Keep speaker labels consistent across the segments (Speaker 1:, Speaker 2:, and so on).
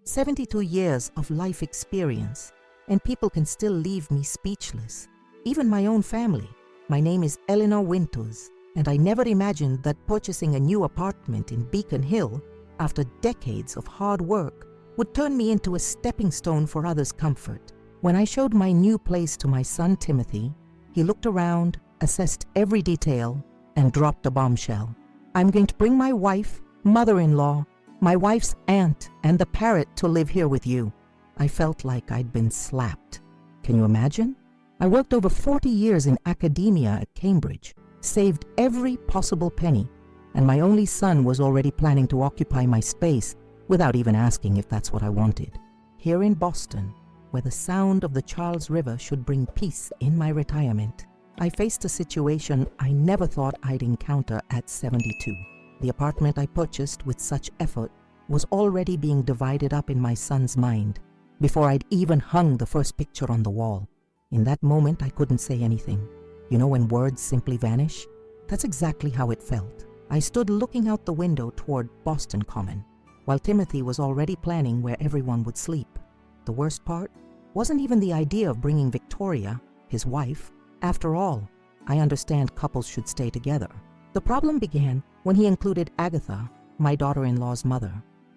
Speaker 1: 72 years of life experience, and people can still leave me speechless. Even my own family. My name is Eleanor Winters, and I never imagined that purchasing a new apartment in Beacon Hill, after decades of hard work, would turn me into a stepping stone for others' comfort. When I showed my new place to my son Timothy, he looked around, assessed every detail, and dropped a bombshell. "I'm going to bring my wife, mother-in-law, my wife's aunt, and the parrot to live here with you." I felt like I'd been slapped. Can you imagine? I worked over 40 years in academia at Cambridge, saved every possible penny, and my only son was already planning to occupy my space without even asking if that's what I wanted. Here in Boston, where the sound of the Charles River should bring peace in my retirement, I faced a situation I never thought I'd encounter at 72. The apartment I purchased with such effort was already being divided up in my son's mind before I'd even hung the first picture on the wall. In that moment, I couldn't say anything. You know when words simply vanish? That's exactly how it felt. I stood looking out the window toward Boston Common, while Timothy was already planning where everyone would sleep. The worst part wasn't even the idea of bringing Victoria, his wife. After all, I understand couples should stay together. The problem began when he included Agatha, my daughter-in-law's mother,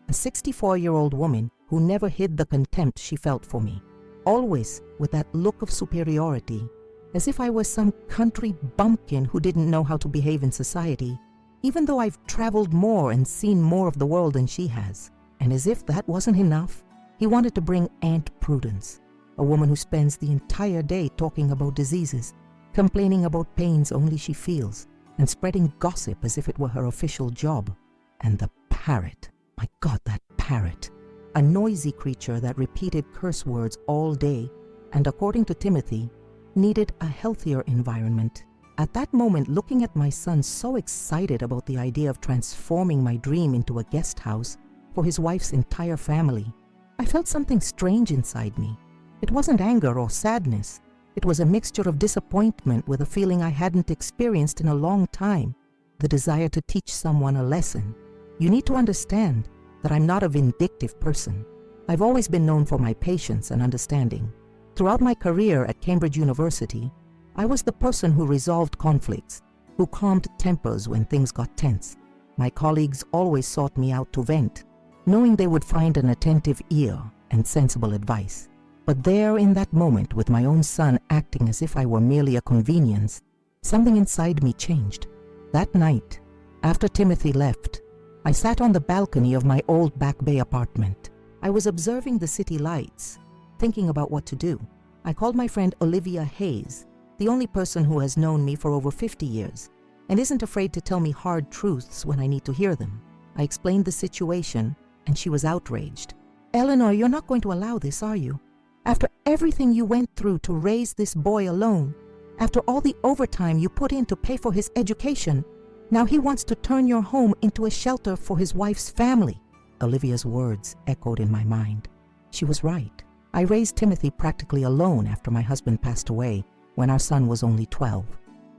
Speaker 1: a 64-year-old woman who never hid the contempt she felt for me, always with that look of superiority, as if I was some country bumpkin who didn't know how to behave in society, even though I've traveled more and seen more of the world than she has. And as if that wasn't enough, he wanted to bring Aunt Prudence, a woman who spends the entire day talking about diseases, complaining about pains only she feels, and spreading gossip as if it were her official job. And the parrot. My God, that parrot. A noisy creature that repeated curse words all day, and according to Timothy, needed a healthier environment. At that moment, looking at my son so excited about the idea of transforming my dream into a guest house for his wife's entire family, I felt something strange inside me. It wasn't anger or sadness. It was a mixture of disappointment with a feeling I hadn't experienced in a long time, the desire to teach someone a lesson. You need to understand that I'm not a vindictive person. I've always been known for my patience and understanding. Throughout my career at Cambridge University, I was the person who resolved conflicts, who calmed tempers when things got tense. My colleagues always sought me out to vent, knowing they would find an attentive ear and sensible advice. But there in that moment, with my own son acting as if I were merely a convenience, something inside me changed. That night, after Timothy left, I sat on the balcony of my old Back Bay apartment. I was observing the city lights, thinking about what to do. I called my friend Olivia Hayes, the only person who has known me for over 50 years, and isn't afraid to tell me hard truths when I need to hear them. I explained the situation, and she was outraged. "Eleanor, you're not going to allow this, are you? After everything you went through to raise this boy alone, after all the overtime you put in to pay for his education, now he wants to turn your home into a shelter for his wife's family." Olivia's words echoed in my mind. She was right. I raised Timothy practically alone after my husband passed away, when our son was only 12.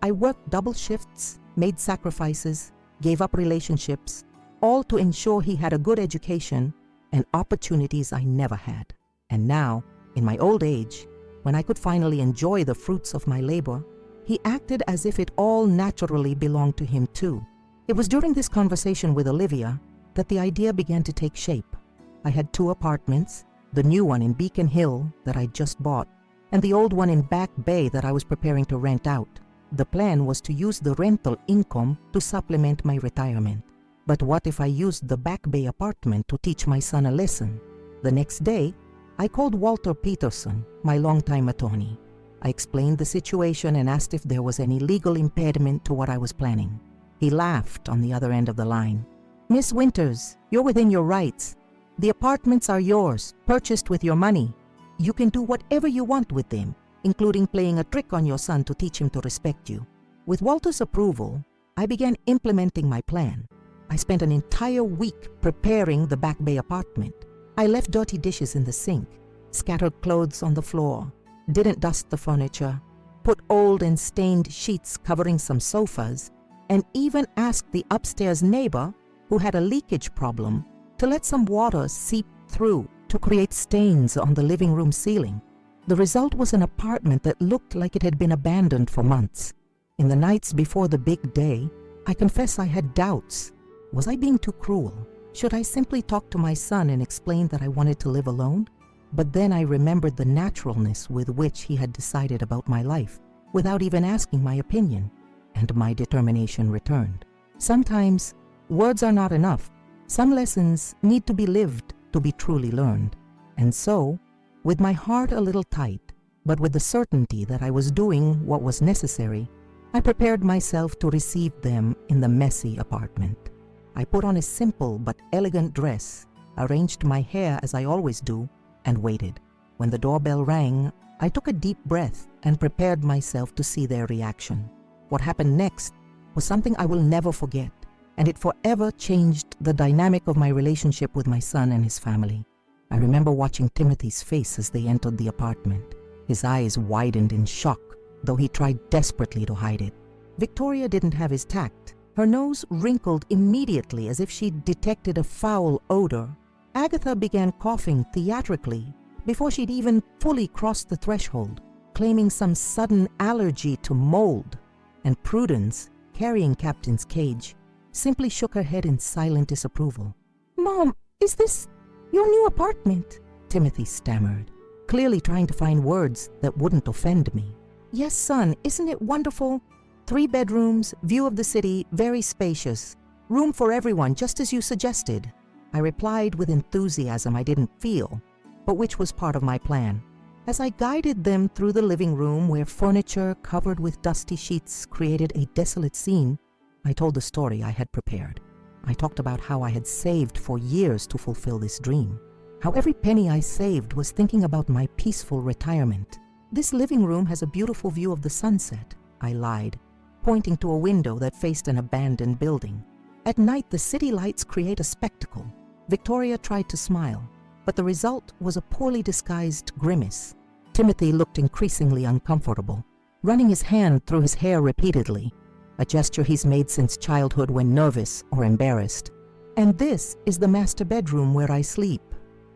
Speaker 1: I worked double shifts, made sacrifices, gave up relationships, all to ensure he had a good education and opportunities I never had. And now, in my old age, when I could finally enjoy the fruits of my labor, he acted as if it all naturally belonged to him too. It was during this conversation with Olivia that the idea began to take shape. I had 2 apartments, the new one in Beacon Hill that I'd just bought, and the old one in Back Bay that I was preparing to rent out. The plan was to use the rental income to supplement my retirement. But what if I used the Back Bay apartment to teach my son a lesson? The next day, I called Walter Peterson, my longtime attorney. I explained the situation and asked if there was any legal impediment to what I was planning. He laughed on the other end of the line. "Miss Winters, you're within your rights. The apartments are yours, purchased with your money. You can do whatever you want with them, including playing a trick on your son to teach him to respect you." With Walter's approval, I began implementing my plan. I spent an entire week preparing the Back Bay apartment. I left dirty dishes in the sink, scattered clothes on the floor, didn't dust the furniture, put old and stained sheets covering some sofas, and even asked the upstairs neighbor, who had a leakage problem, to let some water seep through to create stains on the living room ceiling. The result was an apartment that looked like it had been abandoned for months. In the nights before the big day, I confess I had doubts. Was I being too cruel? Should I simply talk to my son and explain that I wanted to live alone? But then I remembered the naturalness with which he had decided about my life, without even asking my opinion, and my determination returned. Sometimes, words are not enough. Some lessons need to be lived to be truly learned. And so, with my heart a little tight, but with the certainty that I was doing what was necessary, I prepared myself to receive them in the messy apartment. I put on a simple but elegant dress, arranged my hair as I always do, and waited. When the doorbell rang, I took a deep breath and prepared myself to see their reaction. What happened next was something I will never forget, and it forever changed the dynamic of my relationship with my son and his family. I remember watching Timothy's face as they entered the apartment. His eyes widened in shock, though he tried desperately to hide it. Victoria didn't have his tact. Her nose wrinkled immediately as if she'd detected a foul odor. Agatha began coughing theatrically before she'd even fully crossed the threshold, claiming some sudden allergy to mold. And Prudence, carrying Captain's cage, simply shook her head in silent disapproval. "Mom, is this your new apartment?" Timothy stammered, clearly trying to find words that wouldn't offend me. "Yes, son, isn't it wonderful? 3 bedrooms, view of the city, very spacious. Room for everyone, just as you suggested," I replied with enthusiasm I didn't feel, but which was part of my plan. As I guided them through the living room where furniture covered with dusty sheets created a desolate scene, I told the story I had prepared. I talked about how I had saved for years to fulfill this dream, how every penny I saved was thinking about my peaceful retirement. "This living room has a beautiful view of the sunset," I lied, pointing to a window that faced an abandoned building. "At night, the city lights create a spectacle." Victoria tried to smile, but the result was a poorly disguised grimace. Timothy looked increasingly uncomfortable, running his hand through his hair repeatedly, a gesture he's made since childhood when nervous or embarrassed. "And this is the master bedroom where I sleep."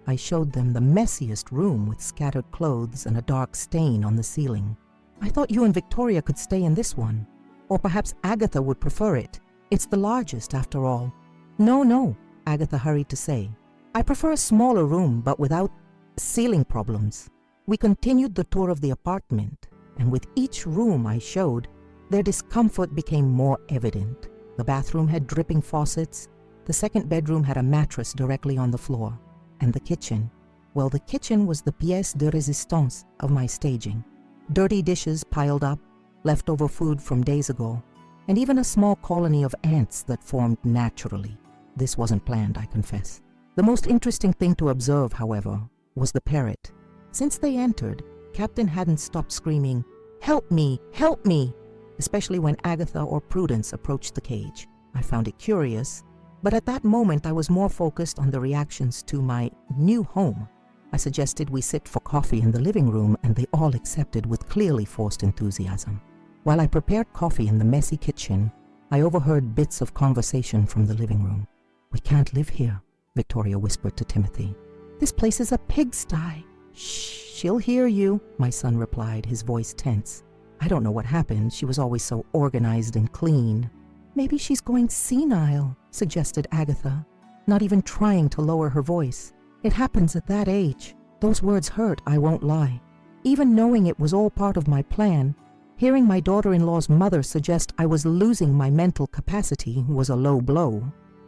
Speaker 1: I showed them the messiest room with scattered clothes and a dark stain on the ceiling. "I thought you and Victoria could stay in this one. Or perhaps Agatha would prefer it. It's the largest, after all." No, Agatha hurried to say. "I prefer a smaller room, but without ceiling problems." We continued the tour of the apartment, and with each room I showed, their discomfort became more evident. The bathroom had dripping faucets, the second bedroom had a mattress directly on the floor, and the kitchen, well, the kitchen was the pièce de résistance of my staging. Dirty dishes piled up, leftover food from days ago, and even a small colony of ants that formed naturally. This wasn't planned, I confess. The most interesting thing to observe, however, was the parrot. Since they entered, Captain hadn't stopped screaming, "Help me! Help me!" especially when Agatha or Prudence approached the cage. I found it curious, but at that moment I was more focused on the reactions to my new home. I suggested we sit for coffee in the living room, and they all accepted with clearly forced enthusiasm. While I prepared coffee in the messy kitchen, I overheard bits of conversation from the living room. "We can't live here," Victoria whispered to Timothy. "This place is a pigsty." "Shh, she'll hear you," my son replied, his voice tense. "I don't know what happened. She was always so organized and clean." "Maybe she's going senile," suggested Agatha, not even trying to lower her voice. "It happens at that age." Those words hurt, I won't lie. Even knowing it was all part of my plan, hearing my daughter-in-law's mother suggest I was losing my mental capacity was a low blow.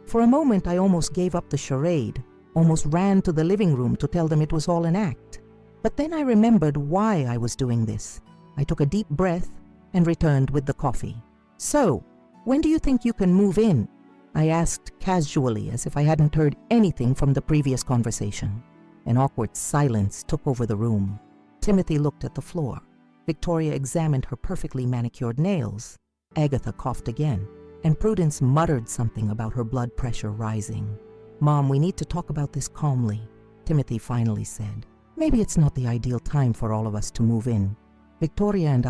Speaker 1: For a moment, I almost gave up the charade, almost ran to the living room to tell them it was all an act. But then I remembered why I was doing this. I took a deep breath and returned with the coffee. "So, when do you think you can move in?" I asked casually, as if I hadn't heard anything from the previous conversation. An awkward silence took over the room. Timothy looked at the floor. Victoria examined her perfectly manicured nails. Agatha coughed again, and Prudence muttered something about her blood pressure rising. "Mom, we need to talk about this calmly," Timothy finally said. "Maybe it's not the ideal time for all of us to move in. Victoria and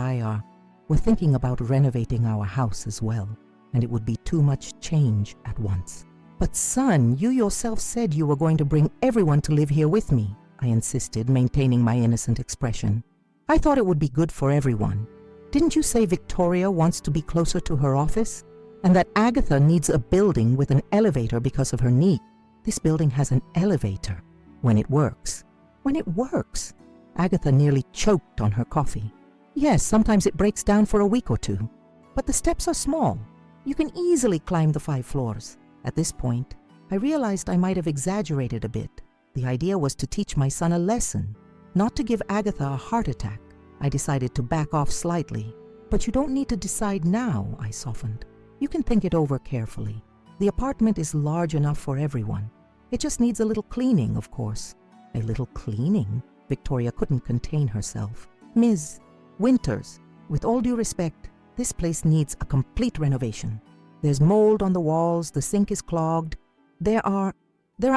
Speaker 1: we're thinking about renovating our house as well, and it would be too much change at once." But son, you yourself said you were going to bring everyone to live here with me, I insisted, maintaining my innocent expression. I thought it would be good for everyone. Didn't you say Victoria wants to be closer to her office? And that Agatha needs a building with an elevator because of her knee? This building has an elevator. When it works. When it works? Agatha nearly choked on her coffee. Yes, sometimes it breaks down for a week or two. But the steps are small. You can easily climb the 5 floors. At this point, I realized I might have exaggerated a bit. The idea was to teach my son a lesson, not to give Agatha a heart attack. I decided to back off slightly. But you don't need to decide now, I softened. You can think it over carefully. The apartment is large enough for everyone. It just needs a little cleaning, of course. A little cleaning? Victoria couldn't contain herself. Ms. Winters, with all due respect, this place needs a complete renovation. There's mold on the walls, the sink is clogged. There are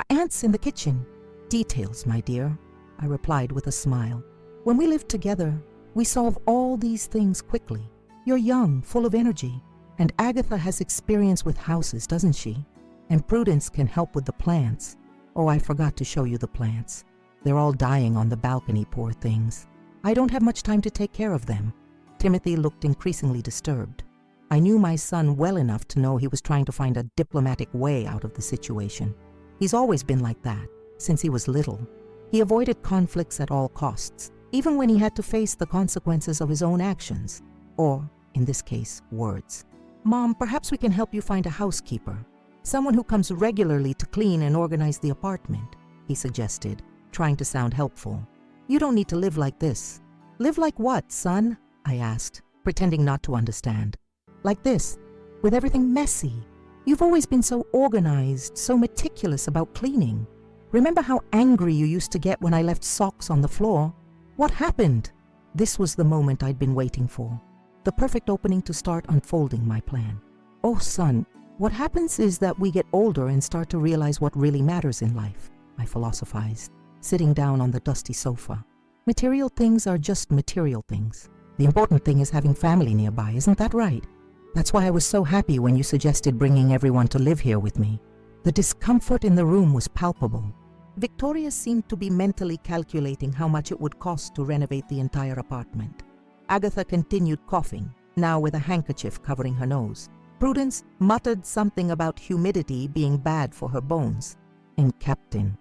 Speaker 1: ants in the kitchen. Details, my dear, I replied with a smile. When we live together, we solve all these things quickly. You're young, full of energy, and Agatha has experience with houses, doesn't she? And Prudence can help with the plants. Oh, I forgot to show you the plants. They're all dying on the balcony, poor things. I don't have much time to take care of them. Timothy looked increasingly disturbed. I knew my son well enough to know he was trying to find a diplomatic way out of the situation. He's always been like that, since he was little. He avoided conflicts at all costs, even when he had to face the consequences of his own actions, or, in this case, words. Mom, perhaps we can help you find a housekeeper, someone who comes regularly to clean and organize the apartment, he suggested, trying to sound helpful. You don't need to live like this. Live like what, son? I asked, pretending not to understand. Like this, with everything messy. You've always been so organized, so meticulous about cleaning. Remember how angry you used to get when I left socks on the floor? What happened? This was the moment I'd been waiting for. The perfect opening to start unfolding my plan. Oh, son, what happens is that we get older and start to realize what really matters in life, I philosophized, sitting down on the dusty sofa. Material things are just material things. The important thing is having family nearby, isn't that right? That's why I was so happy when you suggested bringing everyone to live here with me. The discomfort in the room was palpable. Victoria seemed to be mentally calculating how much it would cost to renovate the entire apartment. Agatha continued coughing, now with a handkerchief covering her nose. Prudence muttered something about humidity being bad for her bones. And Captain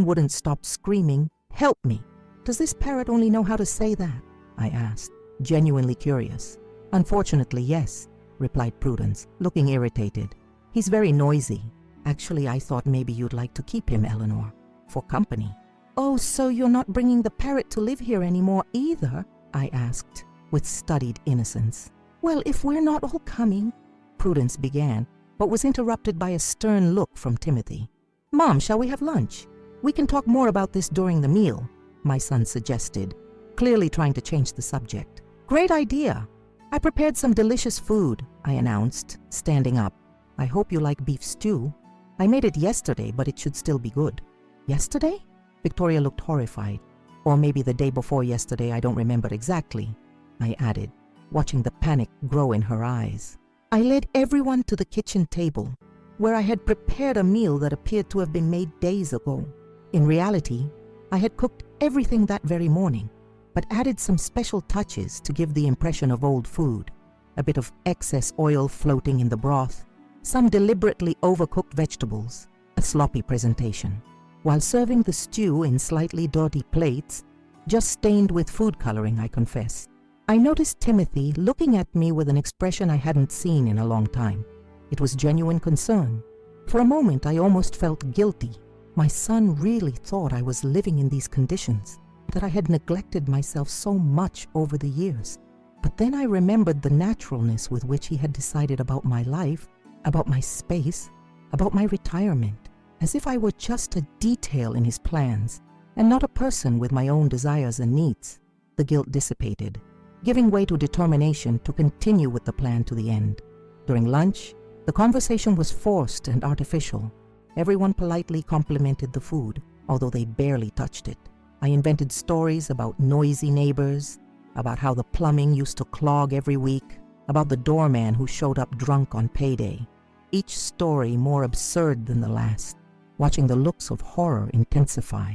Speaker 1: wouldn't stop screaming, "Help me!" Does this parrot only know how to say that? I asked, genuinely curious. Unfortunately, yes, replied Prudence, looking irritated. He's very noisy. Actually, I thought maybe you'd like to keep him, Eleanor, for company. Oh, so you're not bringing the parrot to live here anymore either? I asked, with studied innocence. Well, if we're not all coming, Prudence began, but was interrupted by a stern look from Timothy. Mom, shall we have lunch? We can talk more about this during the meal, my son suggested, clearly trying to change the subject. Great idea. I prepared some delicious food, I announced, standing up. I hope you like beef stew. I made it yesterday, but it should still be good. Yesterday? Victoria looked horrified. Or maybe the day before yesterday, I don't remember exactly, I added, watching the panic grow in her eyes. I led everyone to the kitchen table, where I had prepared a meal that appeared to have been made days ago. In reality, I had cooked everything that very morning, but added some special touches to give the impression of old food. A bit of excess oil floating in the broth, some deliberately overcooked vegetables, a sloppy presentation. While serving the stew in slightly dirty plates, just stained with food coloring, I confess, I noticed Timothy looking at me with an expression I hadn't seen in a long time. It was genuine concern. For a moment, I almost felt guilty. My son really thought I was living in these conditions, that I had neglected myself so much over the years. But then I remembered the naturalness with which he had decided about my life, about my space, about my retirement, as if I were just a detail in his plans, and not a person with my own desires and needs. The guilt dissipated, giving way to determination to continue with the plan to the end. During lunch, the conversation was forced and artificial. Everyone politely complimented the food, although they barely touched it. I invented stories about noisy neighbors, about how the plumbing used to clog every week, about the doorman who showed up drunk on payday. each story more absurd than the last, watching the looks of horror intensify.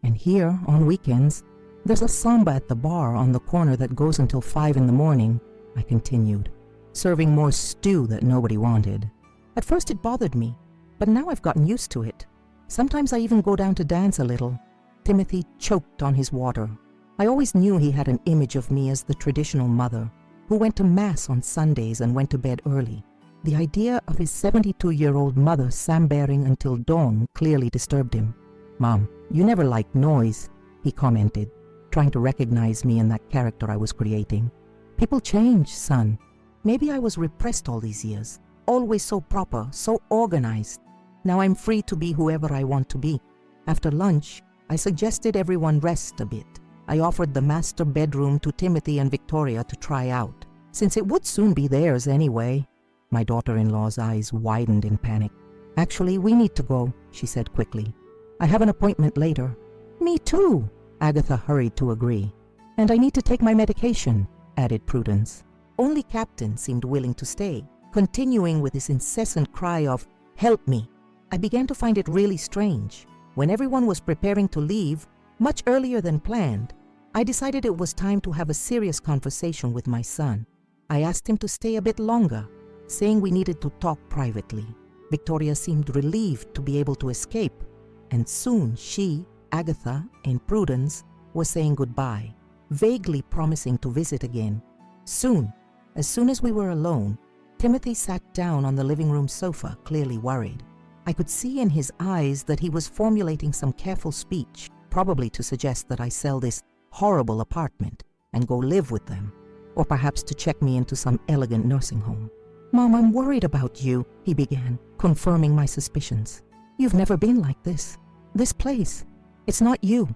Speaker 1: And here, on weekends, there's a samba at the bar on the corner that goes until 5 in the morning, I continued, serving more stew that nobody wanted. At first it bothered me, but now I've gotten used to it. Sometimes I even go down to dance a little. Timothy choked on his water. I always knew he had an image of me as the traditional mother, who went to Mass on Sundays and went to bed early. The idea of his 72-year-old mother sambering until dawn clearly disturbed him. "Mom, you never liked noise," he commented, trying to recognize me in that character I was creating. "People change, son. Maybe I was repressed all these years, always so proper, so organized. Now I'm free to be whoever I want to be." After lunch, I suggested everyone rest a bit. I offered the master bedroom to Timothy and Victoria to try out, since it would soon be theirs anyway. My daughter-in-law's eyes widened in panic. "Actually, we need to go," she said quickly. "I have an appointment later." "Me too," Agatha hurried to agree. "And I need to take my medication," added Prudence. Only Captain seemed willing to stay, continuing with his incessant cry of, "Help me." I began to find it really strange. When everyone was preparing to leave, much earlier than planned, I decided it was time to have a serious conversation with my son. I asked him to stay a bit longer, saying we needed to talk privately. Victoria seemed relieved to be able to escape, and soon she, Agatha, and Prudence were saying goodbye, vaguely promising to visit again. Soon, as soon as we were alone, Timothy sat down on the living room sofa, clearly worried. I could see in his eyes that he was formulating some careful speech, probably to suggest that I sell this horrible apartment and go live with them, or perhaps to check me into some elegant nursing home. "Mom, I'm worried about you," he began, confirming my suspicions. "You've never been like this. This place, it's not you.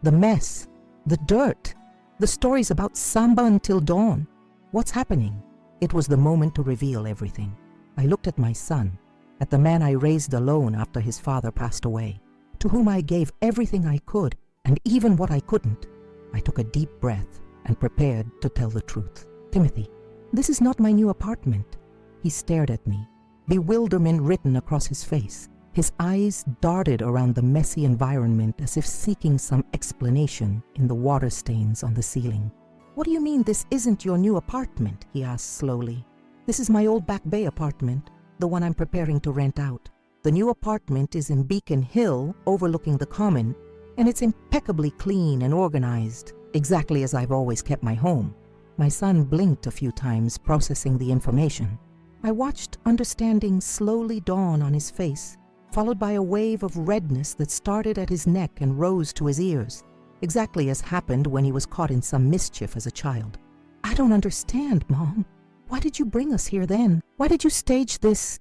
Speaker 1: The mess, the dirt, the stories about samba until dawn. What's happening?" It was the moment to reveal everything. I looked at my son, at the man I raised alone after his father passed away, to whom I gave everything I could and even what I couldn't. I took a deep breath and prepared to tell the truth. "Timothy, this is not my new apartment." He stared at me, bewilderment written across his face. His eyes darted around the messy environment as if seeking some explanation in the water stains on the ceiling. "What do you mean this isn't your new apartment?" he asked slowly. "This is my old Back Bay apartment, the one I'm preparing to rent out. The new apartment is in Beacon Hill, overlooking the Common, and it's impeccably clean and organized, exactly as I've always kept my home." My son blinked a few times, processing the information. I watched understanding slowly dawn on his face, followed by a wave of redness that started at his neck and rose to his ears, exactly as happened when he was caught in some mischief as a child. "I don't understand, Mom. Why did you bring us here then? Why did you stage this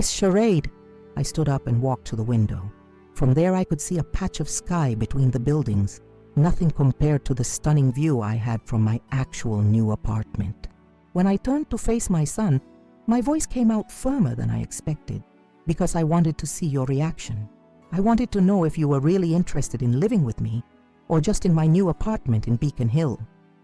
Speaker 1: charade?" I stood up and walked to the window. From there I could see a patch of sky between the buildings, nothing compared to the stunning view I had from my actual new apartment. When I turned to face my son, my voice came out firmer than I expected, because I wanted to see your reaction. I wanted to know if you were really interested in living with me, or just in my new apartment in Beacon Hill.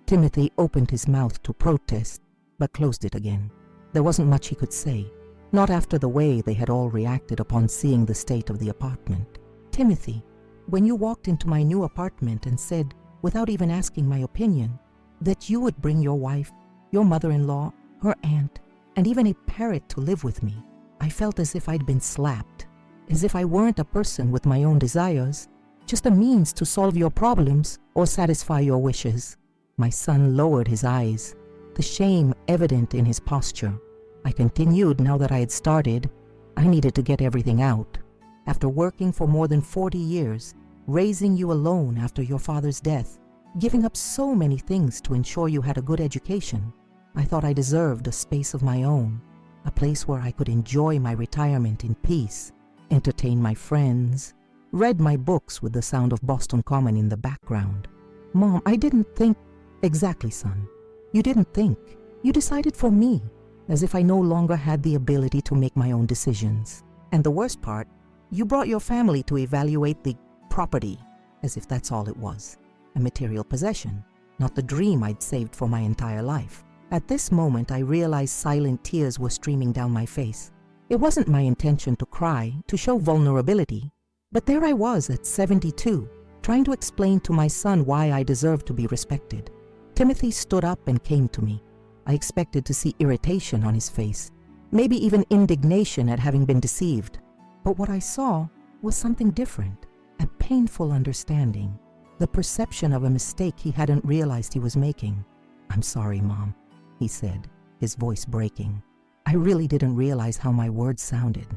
Speaker 1: Timothy opened his mouth to protest, but closed it again. There wasn't much he could say, not after the way they had all reacted upon seeing the state of the apartment. "Timothy, when you walked into my new apartment and said, without even asking my opinion, that you would bring your wife, your mother-in-law, her aunt, and even a parrot to live with me, I felt as if I'd been slapped, as if I weren't a person with my own desires, just a means to solve your problems or satisfy your wishes." My son lowered his eyes, the shame evident in his posture. I continued now that I had started. I needed to get everything out. After working for more than 40 years, raising you alone after your father's death, giving up so many things to ensure you had a good education, I thought I deserved a space of my own, a place where I could enjoy my retirement in peace, entertain my friends, read my books with the sound of Boston Common in the background. "Mom, I didn't think—" "Exactly, son. You didn't think. You decided for me, as if I no longer had the ability to make my own decisions. And the worst part, you brought your family to evaluate the property, as if that's all it was, a material possession, not the dream I'd saved for my entire life." At this moment, I realized silent tears were streaming down my face. It wasn't my intention to cry, to show vulnerability, but there I was at 72, trying to explain to my son why I deserved to be respected. Timothy stood up and came to me. I expected to see irritation on his face, maybe even indignation at having been deceived. But what I saw was something different, a painful understanding, the perception of a mistake he hadn't realized he was making. "I'm sorry, Mom," he said, his voice breaking. "I really didn't realize how my words sounded.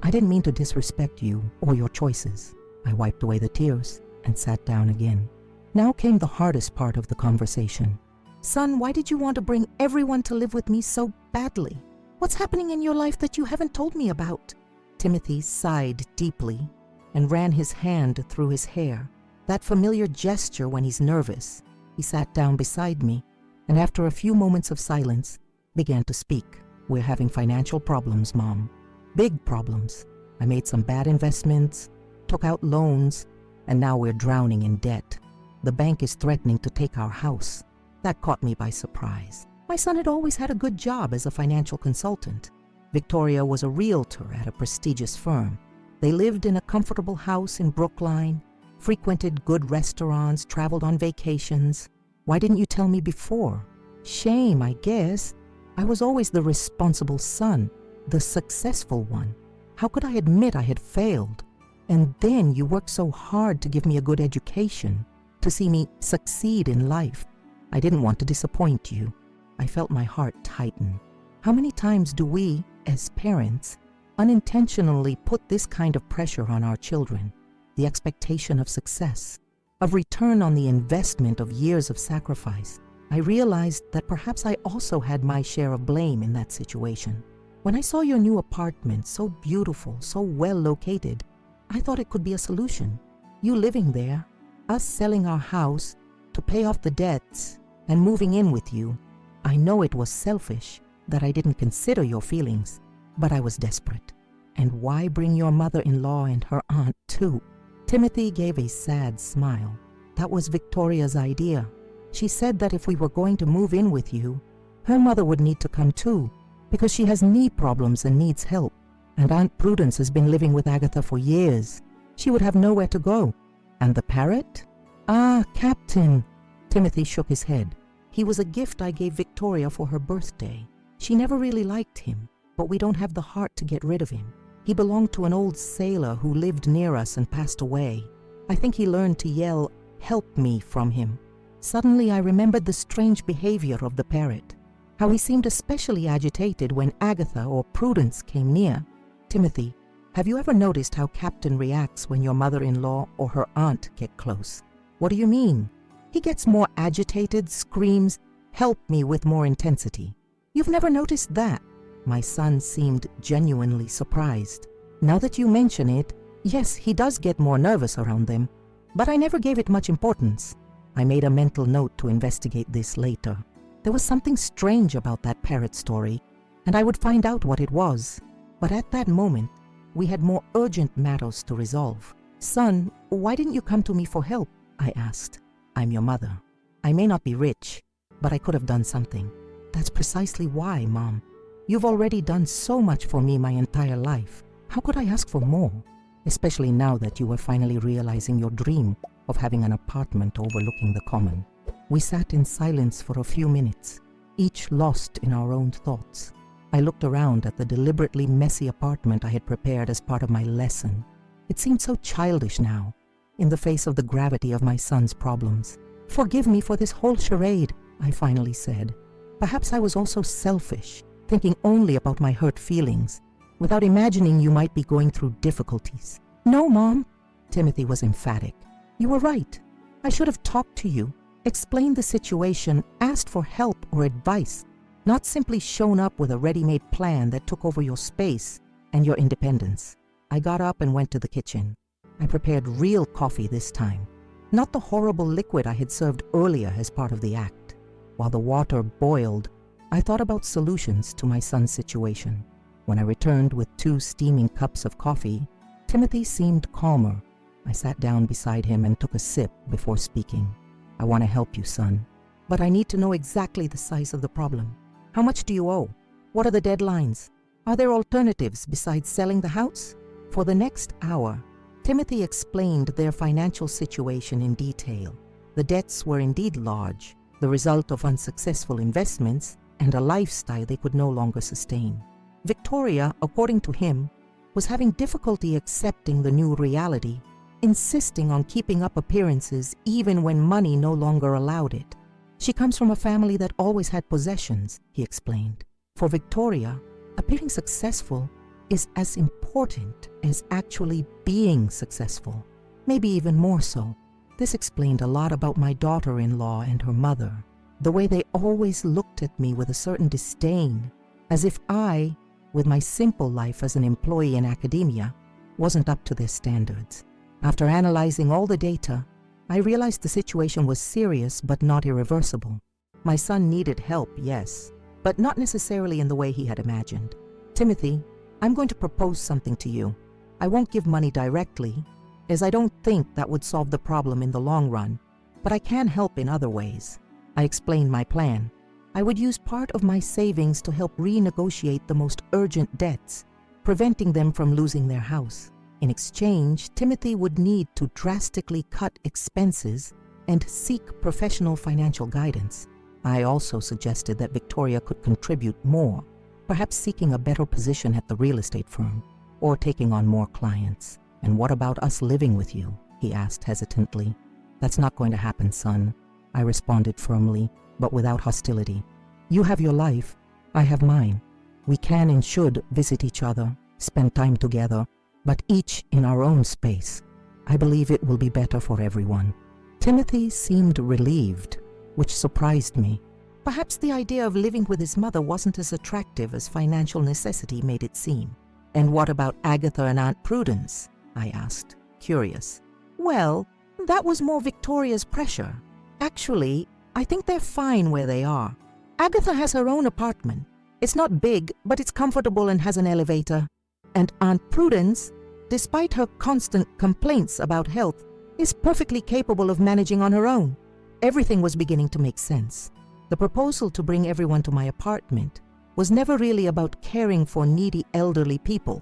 Speaker 1: I didn't mean to disrespect you or your choices." I wiped away the tears and sat down again. Now came the hardest part of the conversation. "Son, why did you want to bring everyone to live with me so badly? What's happening in your life that you haven't told me about?" Timothy sighed deeply and ran his hand through his hair, that familiar gesture when he's nervous. He sat down beside me and after a few moments of silence, began to speak. "We're having financial problems, Mom. Big problems. I made some bad investments, took out loans, and now we're drowning in debt. The bank is threatening to take our house." That caught me by surprise. My son had always had a good job as a financial consultant. Victoria was a realtor at a prestigious firm. They lived in a comfortable house in Brookline, frequented good restaurants, traveled on vacations. "Why didn't you tell me before?" "Shame, I guess. I was always the responsible son, the successful one. How could I admit I had failed? And then you worked so hard to give me a good education, to see me succeed in life. I didn't want to disappoint you." I felt my heart tighten. How many times do we, as parents, unintentionally put this kind of pressure on our children? The expectation of success, of return on the investment of years of sacrifice. I realized that perhaps I also had my share of blame in that situation. When I saw your new apartment, so beautiful, so well located, I thought it could be a solution. You living there, us selling our house to pay off the debts, and moving in with you. I know it was selfish that I didn't consider your feelings, but I was desperate. And why bring your mother-in-law and her aunt too? Timothy gave a sad smile. That was Victoria's idea. She said that if we were going to move in with you, her mother would need to come too, because she has knee problems and needs help. And Aunt Prudence has been living with Agatha for years. She would have nowhere to go. And the parrot? "Ah, Captain." Timothy shook his head. "He was a gift I gave Victoria for her birthday. She never really liked him, but we don't have the heart to get rid of him. He belonged to an old sailor who lived near us and passed away. I think he learned to yell, 'Help me,' from him." Suddenly I remembered the strange behavior of the parrot, how he seemed especially agitated when Agatha or Prudence came near. "Timothy, have you ever noticed how Captain reacts when your mother-in-law or her aunt get close?" "What do you mean?" "He gets more agitated, screams, 'Help me,' with more intensity." "You've never noticed that?" My son seemed genuinely surprised. "Now that you mention it, yes, he does get more nervous around them, but I never gave it much importance." I made a mental note to investigate this later. There was something strange about that parrot story, and I would find out what it was. But at that moment, we had more urgent matters to resolve. "Son, why didn't you come to me for help?" I asked. "I'm your mother. I may not be rich, but I could have done something." "That's precisely why, Mom. You've already done so much for me my entire life. How could I ask for more? Especially now that you were finally realizing your dream of having an apartment overlooking the common." We sat in silence for a few minutes, each lost in our own thoughts. I looked around at the deliberately messy apartment I had prepared as part of my lesson. It seemed so childish now, in the face of the gravity of my son's problems. "Forgive me for this whole charade," I finally said. "Perhaps I was also selfish, thinking only about my hurt feelings, without imagining you might be going through difficulties." "No, Mom." Timothy was emphatic. "You were right. I should have talked to you, explained the situation, asked for help or advice, not simply shown up with a ready-made plan that took over your space and your independence." I got up and went to the kitchen. I prepared real coffee this time, not the horrible liquid I had served earlier as part of the act. While the water boiled, I thought about solutions to my son's situation. When I returned with 2 steaming cups of coffee, Timothy seemed calmer. I sat down beside him and took a sip before speaking. "I want to help you, son, but I need to know exactly the size of the problem. How much do you owe? What are the deadlines? Are there alternatives besides selling the house? For the next hour, Timothy explained their financial situation in detail. The debts were indeed large, the result of unsuccessful investments and a lifestyle they could no longer sustain. Victoria, according to him, was having difficulty accepting the new reality, insisting on keeping up appearances even when money no longer allowed it. She comes from a family that always had possessions, he explained. For Victoria, appearing successful is as important as actually being successful, maybe even more so. This explained a lot about my daughter-in-law and her mother, the way they always looked at me with a certain disdain, as if I, with my simple life as an employee in academia, wasn't up to their standards. After analyzing all the data, I realized the situation was serious but not irreversible. My son needed help, yes, but not necessarily in the way he had imagined. Timothy, I'm going to propose something to you. I won't give money directly, as I don't think that would solve the problem in the long run, but I can help in other ways. I explained my plan. I would use part of my savings to help renegotiate the most urgent debts, preventing them from losing their house. In exchange, Timothy would need to drastically cut expenses and seek professional financial guidance. I also suggested that Victoria could contribute more, perhaps seeking a better position at the real estate firm, or taking on more clients. "And what about us living with you?" he asked hesitantly. "That's not going to happen, son," I responded firmly, but without hostility. "You have your life, I have mine. We can and should visit each other, spend time together, but each in our own space. I believe it will be better for everyone." Timothy seemed relieved, which surprised me. Perhaps the idea of living with his mother wasn't as attractive as financial necessity made it seem. "And what about Agatha and Aunt Prudence?" I asked, curious. "Well, that was more Victoria's pressure. Actually, I think they're fine where they are. Agatha has her own apartment. It's not big, but it's comfortable and has an elevator. And Aunt Prudence, despite her constant complaints about health, is perfectly capable of managing on her own." Everything was beginning to make sense. The proposal to bring everyone to my apartment was never really about caring for needy elderly people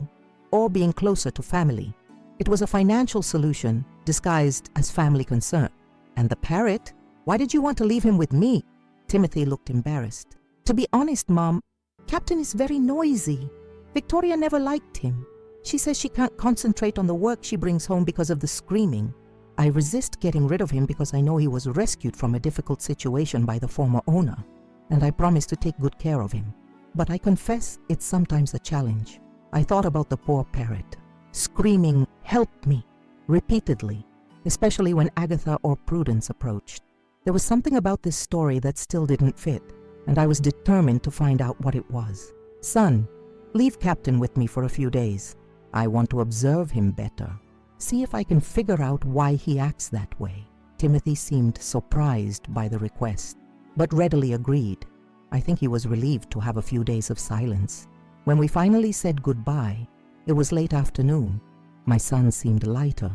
Speaker 1: or being closer to family. It was a financial solution disguised as family concern. "And the parrot? Why did you want to leave him with me?" Timothy looked embarrassed. "To be honest, Mom, Captain is very noisy. Victoria never liked him. She says she can't concentrate on the work she brings home because of the screaming. I resist getting rid of him because I know he was rescued from a difficult situation by the former owner, and I promise to take good care of him. But I confess it's sometimes a challenge." I thought about the poor parrot, screaming, "Help me," repeatedly, especially when Agatha or Prudence approached. There was something about this story that still didn't fit, and I was determined to find out what it was. "Son, leave Captain with me for a few days. I want to observe him better. See if I can figure out why he acts that way." Timothy seemed surprised by the request, but readily agreed. I think he was relieved to have a few days of silence. When we finally said goodbye, it was late afternoon. My son seemed lighter,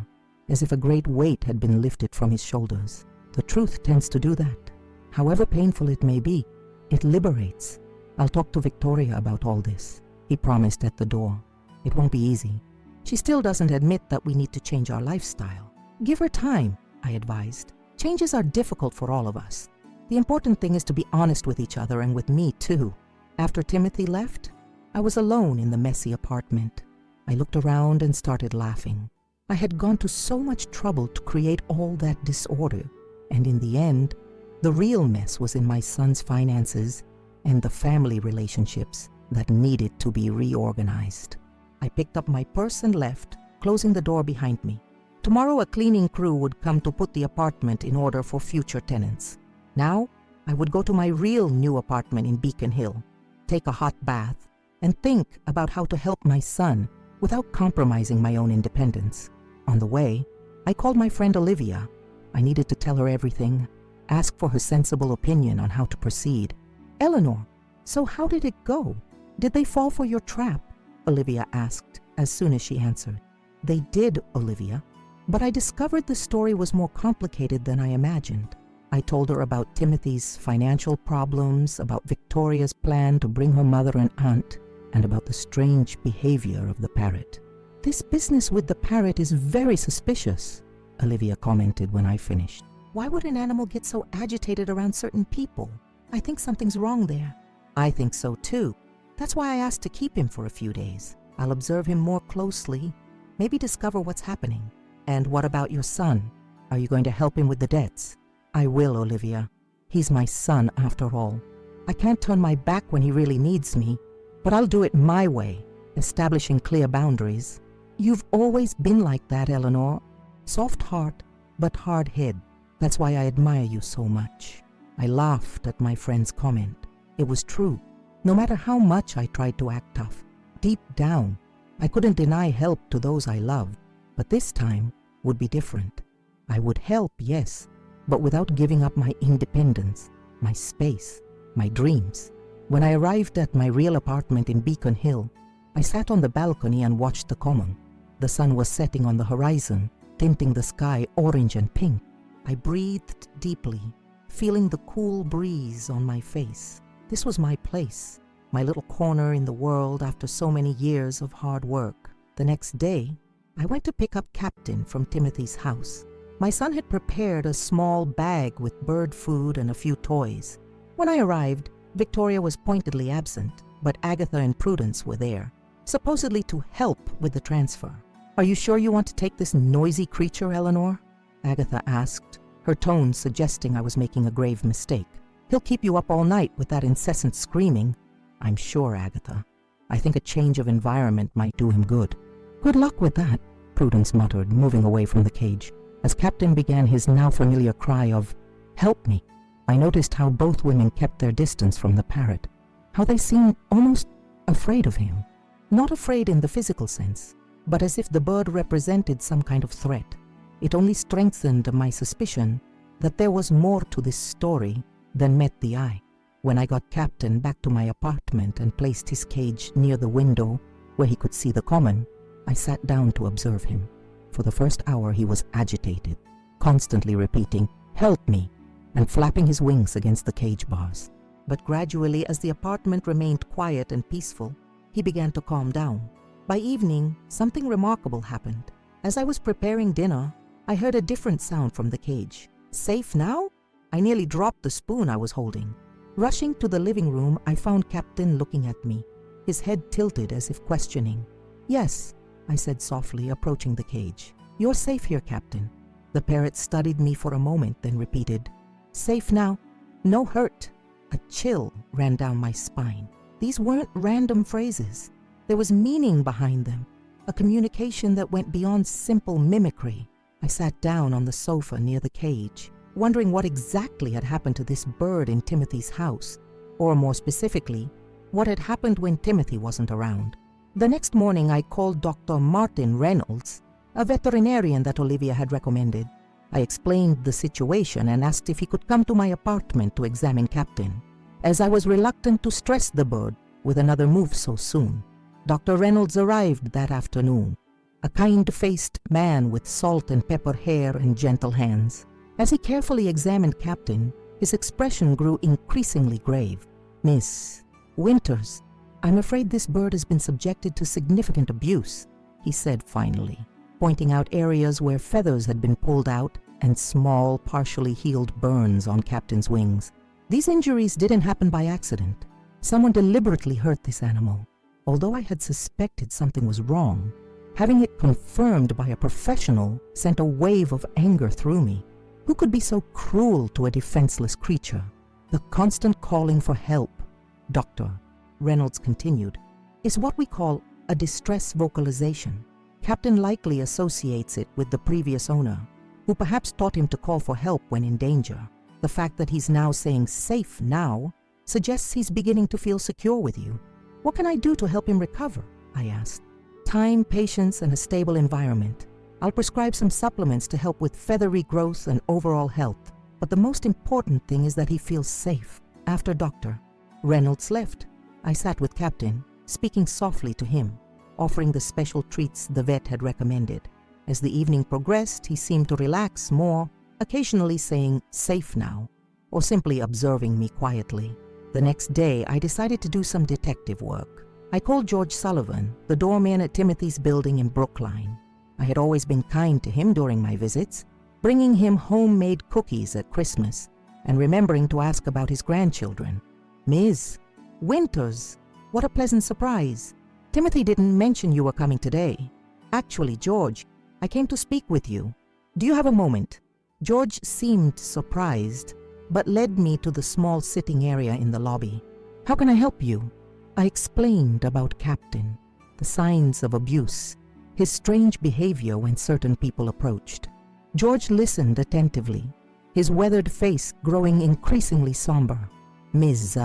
Speaker 1: as if a great weight had been lifted from his shoulders. The truth tends to do that. However painful it may be, it liberates. "I'll talk to Victoria about all this," he promised at the door. "It won't be easy. She still doesn't admit that we need to change our lifestyle. Give her time," I advised. "Changes are difficult for all of us. The important thing is to be honest with each other and with me too." After Timothy left, I was alone in the messy apartment. I looked around and started laughing. I had gone to so much trouble to create all that disorder, and in the end, the real mess was in my son's finances and the family relationships that needed to be reorganized. I picked up my purse and left, closing the door behind me. Tomorrow a cleaning crew would come to put the apartment in order for future tenants. Now, I would go to my real new apartment in Beacon Hill, take a hot bath, and think about how to help my son without compromising my own independence. On the way, I called my friend Olivia. I needed to tell her everything, ask for her sensible opinion on how to proceed. "Eleanor, so how did it go? Did they fall for your trap?" Olivia asked as soon as she answered. "They did, Olivia, but I discovered the story was more complicated than I imagined." I told her about Timothy's financial problems, about Victoria's plan to bring her mother and aunt, and about the strange behavior of the parrot. "This business with the parrot is very suspicious," Olivia commented when I finished. "Why would an animal get so agitated around certain people? I think something's wrong there." "I think so too. That's why I asked to keep him for a few days. I'll observe him more closely, maybe discover what's happening." "And what about your son? Are you going to help him with the debts?" "I will, Olivia. He's my son after all. I can't turn my back when he really needs me, but I'll do it my way, establishing clear boundaries." "You've always been like that, Eleanor. Soft heart, but hard head. That's why I admire you so much." I laughed at my friend's comment. It was true. No matter how much I tried to act tough, deep down, I couldn't deny help to those I loved. But this time would be different. I would help, yes, but without giving up my independence, my space, my dreams. When I arrived at my real apartment in Beacon Hill, I sat on the balcony and watched the common. The sun was setting on the horizon, tinting the sky orange and pink. I breathed deeply, feeling the cool breeze on my face. This was my place, my little corner in the world after so many years of hard work. The next day, I went to pick up Captain from Timothy's house. My son had prepared a small bag with bird food and a few toys. When I arrived, Victoria was pointedly absent, but Agatha and Prudence were there, supposedly to help with the transfer. "Are you sure you want to take this noisy creature, Eleanor?" Agatha asked, her tone suggesting I was making a grave mistake. "He'll keep you up all night with that incessant screaming." "I'm sure, Agatha. I think a change of environment might do him good." "Good luck with that," Prudence muttered, moving away from the cage. As Captain began his now familiar cry of, "Help me," I noticed how both women kept their distance from the parrot, how they seemed almost afraid of him. Not afraid in the physical sense, but as if the bird represented some kind of threat. It only strengthened my suspicion that there was more to this story than met the eye. When I got Captain back to my apartment and placed his cage near the window where he could see the common, I sat down to observe him. For the first hour he was agitated, constantly repeating, "Help me," and flapping his wings against the cage bars. But gradually, as the apartment remained quiet and peaceful, he began to calm down. By evening, something remarkable happened. As I was preparing dinner, I heard a different sound from the cage. "Safe now?" I nearly dropped the spoon I was holding. Rushing to the living room, I found Captain looking at me, his head tilted as if questioning. "Yes," I said softly, approaching the cage. "You're safe here, Captain." The parrot studied me for a moment, then repeated, "Safe now? No hurt." A chill ran down my spine. These weren't random phrases. There was meaning behind them, a communication that went beyond simple mimicry. I sat down on the sofa near the cage, wondering what exactly had happened to this bird in Timothy's house, or more specifically, what had happened when Timothy wasn't around. The next morning, I called Dr. Martin Reynolds, a veterinarian that Olivia had recommended. I explained the situation and asked if he could come to my apartment to examine Captain, as I was reluctant to stress the bird with another move so soon. Dr. Reynolds arrived that afternoon, a kind-faced man with salt and pepper hair and gentle hands. As he carefully examined Captain, his expression grew increasingly grave. "Miss Winters, I'm afraid this bird has been subjected to significant abuse," he said finally, pointing out areas where feathers had been pulled out and small, partially healed burns on Captain's wings. These injuries didn't happen by accident. Someone deliberately hurt this animal. Although I had suspected something was wrong, having it confirmed by a professional sent a wave of anger through me. Who could be so cruel to a defenseless creature? The constant calling for help, Dr. Reynolds continued, is what we call a distress vocalization. Captain likely associates it with the previous owner, who perhaps taught him to call for help when in danger. The fact that he's now saying "safe now" suggests he's beginning to feel secure with you. "What can I do to help him recover?" I asked. "Time, patience, and a stable environment. I'll prescribe some supplements to help with feather regrowth and overall health. But the most important thing is that he feels safe." After Dr. Reynolds left, I sat with Captain, speaking softly to him, offering the special treats the vet had recommended. As the evening progressed, he seemed to relax more, occasionally saying "safe now," or simply observing me quietly. The next day, I decided to do some detective work. I called George Sullivan, the doorman at Timothy's building in Brookline. I had always been kind to him during my visits, bringing him homemade cookies at Christmas and remembering to ask about his grandchildren. Ms. Winters, what a pleasant surprise. Timothy didn't mention you were coming today. Actually, George, I came to speak with you. Do you have a moment? George seemed surprised, but led me to the small sitting area in the lobby. How can I help you? I explained about Captain, the signs of abuse, his strange behavior when certain people approached. George listened attentively, his weathered face growing increasingly somber. Ms.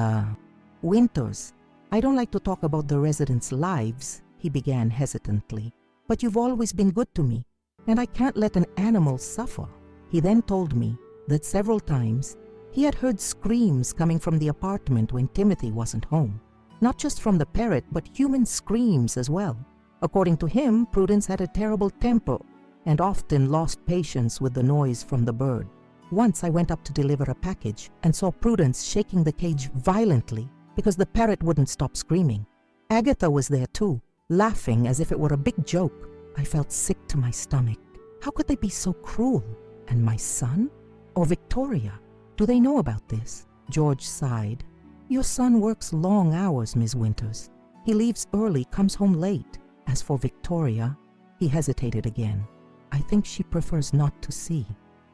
Speaker 1: Winters, I don't like to talk about the residents' lives, he began hesitantly, but you've always been good to me, and I can't let an animal suffer. He then told me that several times he had heard screams coming from the apartment when Timothy wasn't home. Not just from the parrot, but human screams as well. According to him, Prudence had a terrible temper and often lost patience with the noise from the bird. Once I went up to deliver a package and saw Prudence shaking the cage violently because the parrot wouldn't stop screaming. Agatha was there too, laughing as if it were a big joke. I felt sick to my stomach. How could they be so cruel? And my son? Or Victoria? Do they know about this? George sighed. Your son works long hours, Ms. Winters. He leaves early, comes home late. As for Victoria, he hesitated again. I think she prefers not to see.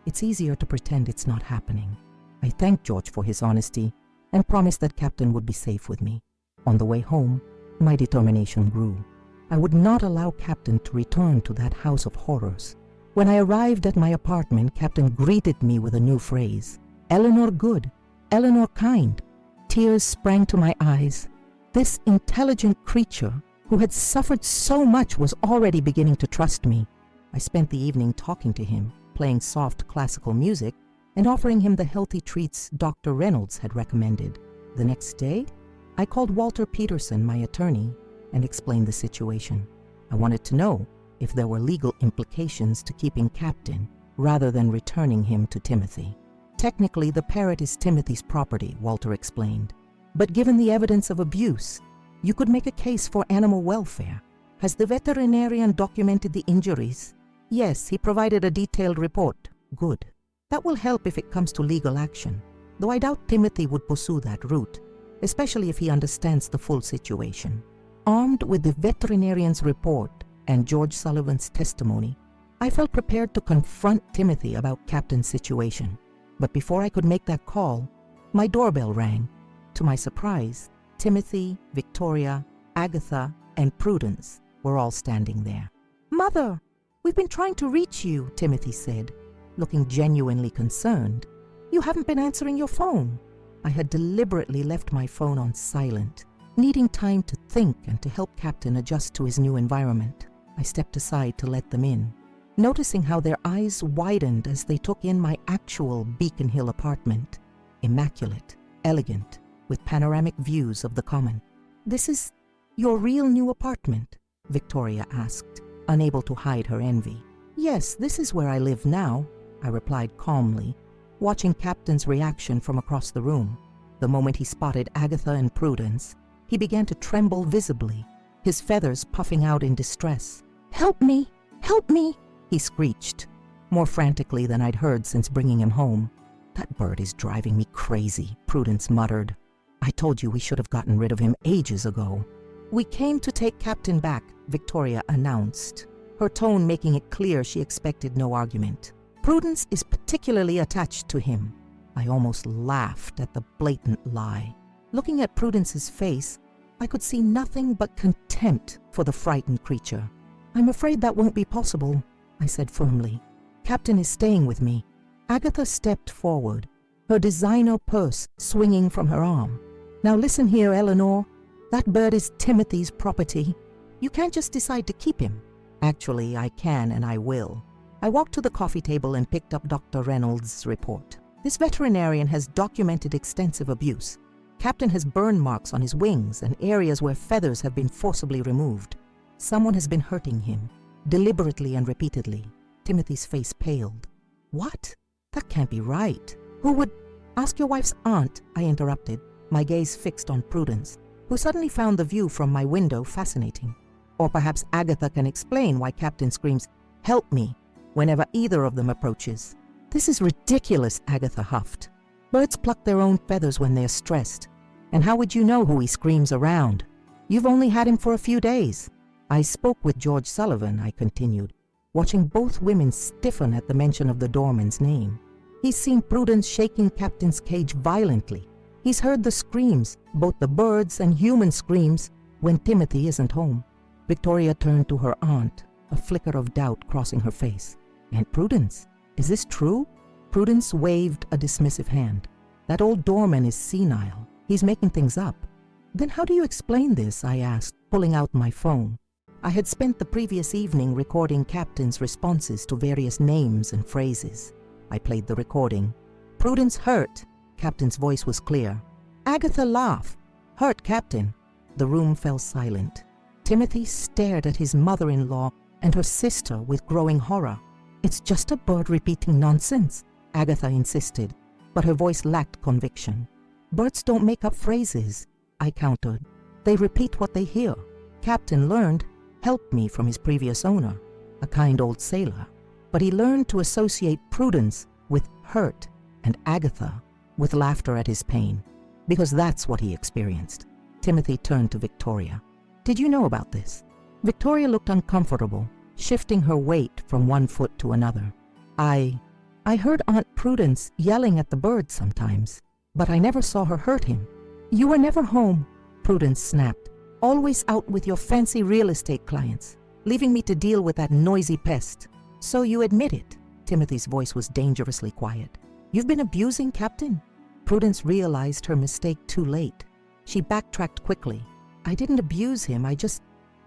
Speaker 1: It's easier to pretend it's not happening. I thanked George for his honesty and promised that Captain would be safe with me. On the way home, my determination grew. I would not allow Captain to return to that house of horrors. When I arrived at my apartment, Captain greeted me with a new phrase. Eleanor good, Eleanor kind. Tears sprang to my eyes. This intelligent creature who had suffered so much was already beginning to trust me. I spent the evening talking to him, playing soft classical music, and offering him the healthy treats Dr. Reynolds had recommended. The next day, I called Walter Peterson, my attorney, and explained the situation. I wanted to know if there were legal implications to keeping Captain rather than returning him to Timothy. Technically, the parrot is Timothy's property, Walter explained. But given the evidence of abuse, you could make a case for animal welfare. Has the veterinarian documented the injuries? Yes, he provided a detailed report. Good. That will help if it comes to legal action, though I doubt Timothy would pursue that route, especially if he understands the full situation. Armed with the veterinarian's report and George Sullivan's testimony, I felt prepared to confront Timothy about Captain's situation. But before I could make that call, my doorbell rang. To my surprise, Timothy, Victoria, Agatha, and Prudence were all standing there. Mother, we've been trying to reach you, Timothy said, looking genuinely concerned. You haven't been answering your phone. I had deliberately left my phone on silent, needing time to think and to help Captain adjust to his new environment. I stepped aside to let them in, noticing how their eyes widened as they took in my actual Beacon Hill apartment. Immaculate, elegant, with panoramic views of the common. This is your real new apartment? Victoria asked, unable to hide her envy. Yes, this is where I live now, I replied calmly, watching Captain's reaction from across the room. The moment he spotted Agatha and Prudence, he began to tremble visibly, his feathers puffing out in distress. Help me! Help me! He screeched, more frantically than I'd heard since bringing him home. That bird is driving me crazy, Prudence muttered. I told you we should have gotten rid of him ages ago. We came to take Captain back, Victoria announced, her tone making it clear she expected no argument. Prudence is particularly attached to him. I almost laughed at the blatant lie. Looking at Prudence's face, I could see nothing but contempt for the frightened creature. I'm afraid that won't be possible, I said firmly. Captain is staying with me. Agatha stepped forward, her designer purse swinging from her arm. Now listen here, Eleanor. That bird is Timothy's property. You can't just decide to keep him. Actually, I can and I will. I walked to the coffee table and picked up Dr. Reynolds' report. This veterinarian has documented extensive abuse. Captain has burn marks on his wings and areas where feathers have been forcibly removed. Someone has been hurting him, deliberately and repeatedly. Timothy's face paled. What? That can't be right. Who would... Ask your wife's aunt, I interrupted, my gaze fixed on Prudence. who suddenly found the view from my window fascinating. Or perhaps Agatha can explain why Captain screams, "Help me," whenever either of them approaches. "This is ridiculous," Agatha huffed. "Birds pluck their own feathers when they're stressed. And how would you know who he screams around? You've only had him for a few days." "I spoke with George Sullivan," I continued, watching both women stiffen at the mention of the doorman's name. "He's seen Prudence shaking Captain's cage violently. He's heard the screams, both the birds and human screams, when Timothy isn't home." Victoria turned to her aunt, a flicker of doubt crossing her face. "Aunt Prudence, is this true?" Prudence waved a dismissive hand. "That old doorman is senile. He's making things up." "Then how do you explain this?" I asked, pulling out my phone. I had spent the previous evening recording Captain's responses to various names and phrases. I played the recording. "Prudence hurt." Captain's voice was clear. "Agatha laugh. Hurt, Captain." The room fell silent. Timothy stared at his mother-in-law and her sister with growing horror. "It's just a bird repeating nonsense," Agatha insisted, but her voice lacked conviction. "Birds don't make up phrases," I countered. "They repeat what they hear. Captain learned, 'Help me,' from his previous owner, a kind old sailor. But he learned to associate Prudence with hurt and Agatha with laughter at his pain, because that's what he experienced." Timothy turned to Victoria. "Did you know about this?" Victoria looked uncomfortable, shifting her weight from one foot to another. I heard Aunt Prudence yelling at the bird sometimes, but I never saw her hurt him." "You were never home," Prudence snapped. "Always out with your fancy real estate clients, leaving me to deal with that noisy pest." "So you admit it?" Timothy's voice was dangerously quiet. "You've been abusing Captain?" Prudence realized her mistake too late. She backtracked quickly. "I didn't abuse him, I just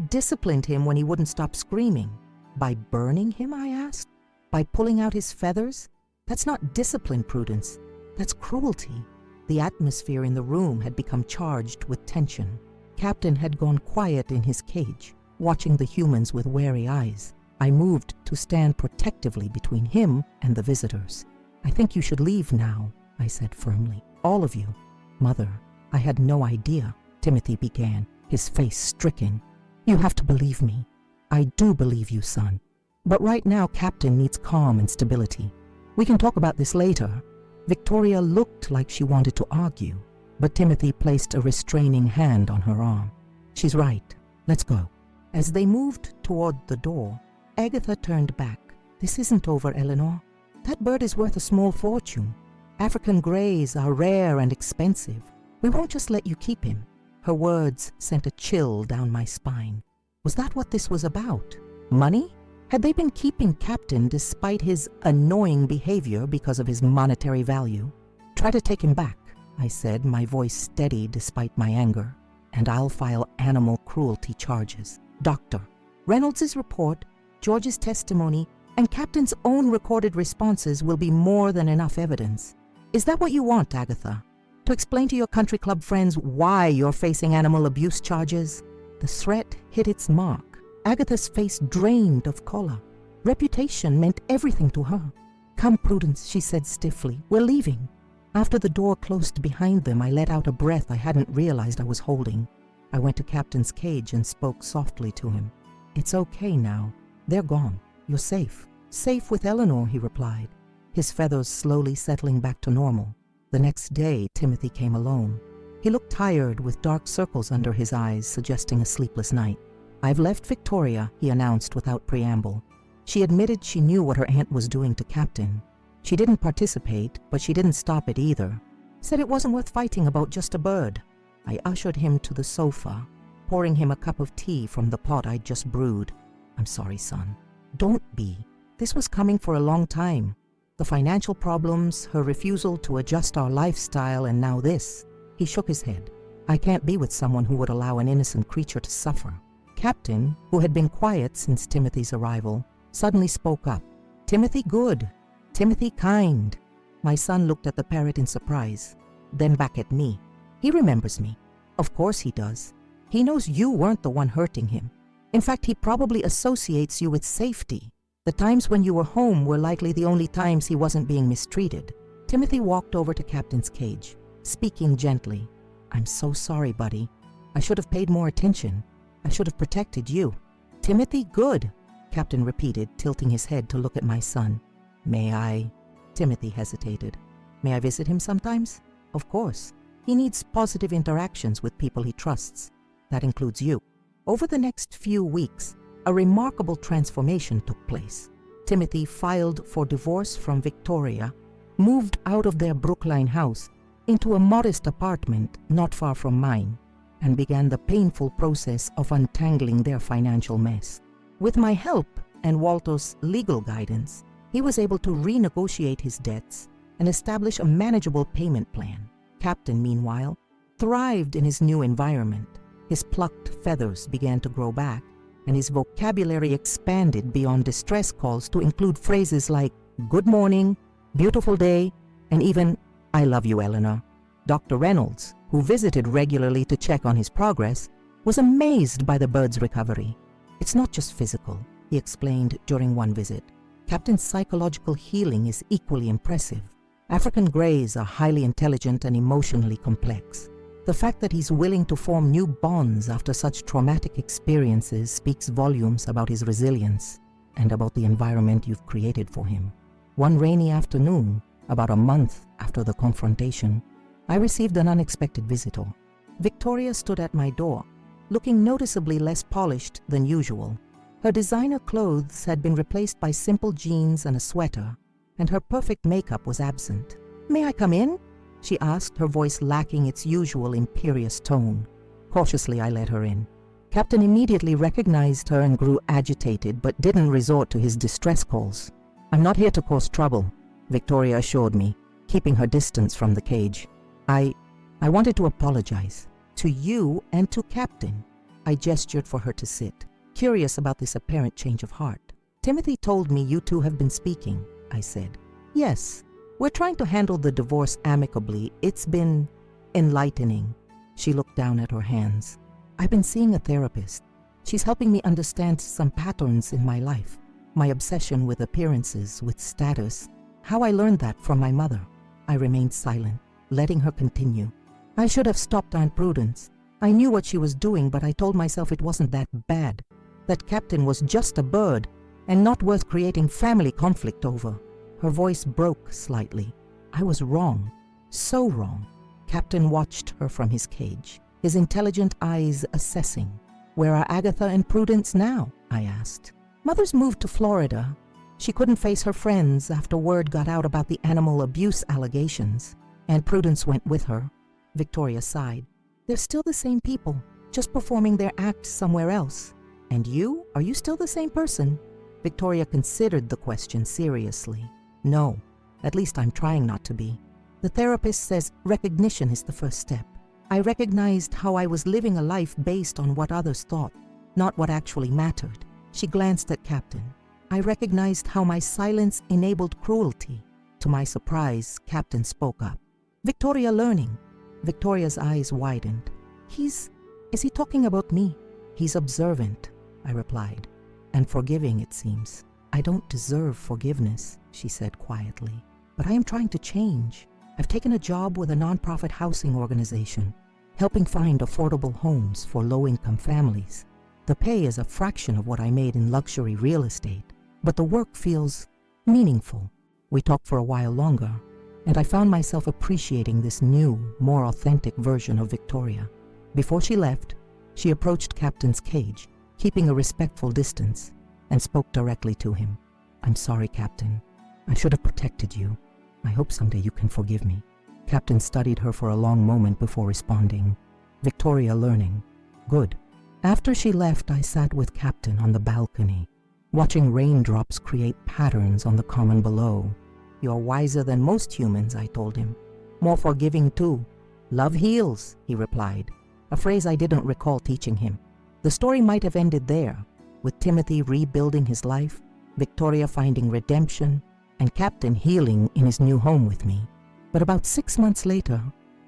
Speaker 1: disciplined him when he wouldn't stop screaming." "By burning him?" I asked. "By pulling out his feathers? That's not discipline, Prudence. That's cruelty." The atmosphere in the room had become charged with tension. Captain had gone quiet in his cage, watching the humans with wary eyes. I moved to stand protectively between him and the visitors. "I think you should leave now," I said firmly. "All of you." "Mother, I had no idea," Timothy began, his face stricken. "You have to believe me." "I do believe you, son. But right now, Captain needs calm and stability. We can talk about this later." Victoria looked like she wanted to argue, but Timothy placed a restraining hand on her arm. "She's right. Let's go." As they moved toward the door, Agatha turned back. "This isn't over, Eleanor. That bird is worth a small fortune. African greys are rare and expensive. We won't just let you keep him." Her words sent a chill down my spine. Was that what this was about? Money? Had they been keeping Captain despite his annoying behavior because of his monetary value? "Try to take him back," I said, my voice steady despite my anger, "and I'll file animal cruelty charges. Doctor, Reynolds' report, George's testimony, and Captain's own recorded responses will be more than enough evidence. Is that what you want, Agatha? To explain to your country club friends why you're facing animal abuse charges?" The threat hit its mark. Agatha's face drained of color. Reputation meant everything to her. "Come, Prudence," she said stiffly. "We're leaving." After the door closed behind them, I let out a breath I hadn't realized I was holding. I went to Captain's cage and spoke softly to him. "It's okay now. They're gone. You're safe." "Safe with Eleanor," he replied, his feathers slowly settling back to normal. The next day, Timothy came alone. He looked tired, with dark circles under his eyes, suggesting a sleepless night. "I've left Victoria," he announced without preamble. She admitted she knew what her aunt was doing to Captain. She didn't participate, but she didn't stop it either. Said it wasn't worth fighting about just a bird. I ushered him to the sofa, pouring him a cup of tea from the pot I'd just brewed. "I'm sorry, son." "Don't be. This was coming for a long time. The financial problems, her refusal to adjust our lifestyle, and now this." He shook his head. "I can't be with someone who would allow an innocent creature to suffer." Captain, who had been quiet since Timothy's arrival, suddenly spoke up. "Timothy good. Timothy kind." My son looked at the parrot in surprise, then back at me. "He remembers me." "Of course he does. He knows you weren't the one hurting him. In fact, he probably associates you with safety. The times when you were home were likely the only times he wasn't being mistreated." Timothy walked over to Captain's cage, speaking gently. "I'm so sorry, buddy. I should have paid more attention. I should have protected you. Timothy, good, Captain repeated, tilting his head to look at my son. May I? Timothy hesitated. May I visit him sometimes? Of course. He needs positive interactions with people he trusts. That includes you. Over the next few weeks, a remarkable transformation took place. Timothy filed for divorce from Victoria, moved out of their Brookline house into a modest apartment not far from mine, and began the painful process of untangling their financial mess. With my help and Walter's legal guidance, he was able to renegotiate his debts and establish a manageable payment plan. Captain, meanwhile, thrived in his new environment. His plucked feathers began to grow back, and his vocabulary expanded beyond distress calls to include phrases like good morning, beautiful day, and even I love you, Eleanor. Dr. Reynolds, who visited regularly to check on his progress, was amazed by the bird's recovery. It's not just physical, he explained during one visit. Captain's psychological healing is equally impressive. African greys are highly intelligent and emotionally complex. The fact that he's willing to form new bonds after such traumatic experiences speaks volumes about his resilience and about the environment you've created for him. One rainy afternoon, about a month after the confrontation, I received an unexpected visitor. Victoria stood at my door, looking noticeably less polished than usual. Her designer clothes had been replaced by simple jeans and a sweater, and her perfect makeup was absent. May I come in? She asked, her voice lacking its usual imperious tone. Cautiously, I let her in. Captain immediately recognized her and grew agitated, but didn't resort to his distress calls. I'm not here to cause trouble, Victoria assured me, keeping her distance from the cage. I wanted to apologize. To you and to Captain. I gestured for her to sit, curious about this apparent change of heart. Timothy told me you two have been speaking, I said. Yes, we're trying to handle the divorce amicably. It's been enlightening. She looked down at her hands. I've been seeing a therapist. She's helping me understand some patterns in my life. My obsession with appearances, with status. How I learned that from my mother. I remained silent, letting her continue. I should have stopped Aunt Prudence. I knew what she was doing, but I told myself it wasn't that bad. That Captain was just a bird and not worth creating family conflict over. Her voice broke slightly. I was wrong. So wrong. Captain watched her from his cage, his intelligent eyes assessing. Where are Agatha and Prudence now? I asked. Mother's moved to Florida. She couldn't face her friends after word got out about the animal abuse allegations. Aunt Prudence went with her. Victoria sighed. They're still the same people, just performing their act somewhere else. And you? Are you still the same person? Victoria considered the question seriously. No, at least I'm trying not to be. The therapist says recognition is the first step. I recognized how I was living a life based on what others thought, not what actually mattered. She glanced at Captain. I recognized how my silence enabled cruelty. To my surprise, Captain spoke up. Victoria learning. Victoria's eyes widened. Is he talking about me? He's observant, I replied. And forgiving, it seems. I don't deserve forgiveness, she said quietly. But I am trying to change. I've taken a job with a nonprofit housing organization, helping find affordable homes for low-income families. The pay is a fraction of what I made in luxury real estate, but the work feels meaningful. We talked for a while longer, and I found myself appreciating this new, more authentic version of Victoria. Before she left, she approached Captain's cage, keeping a respectful distance, and spoke directly to him. I'm sorry, Captain. I should have protected you. I hope someday you can forgive me. Captain studied her for a long moment before responding. Victoria learning. Good. After she left, I sat with Captain on the balcony, watching raindrops create patterns on the common below. You're wiser than most humans, I told him. More forgiving too. Love heals, he replied, a phrase I didn't recall teaching him. The story might have ended there, with Timothy rebuilding his life, Victoria finding redemption, and Captain healing in his new home with me. But about 6 months later,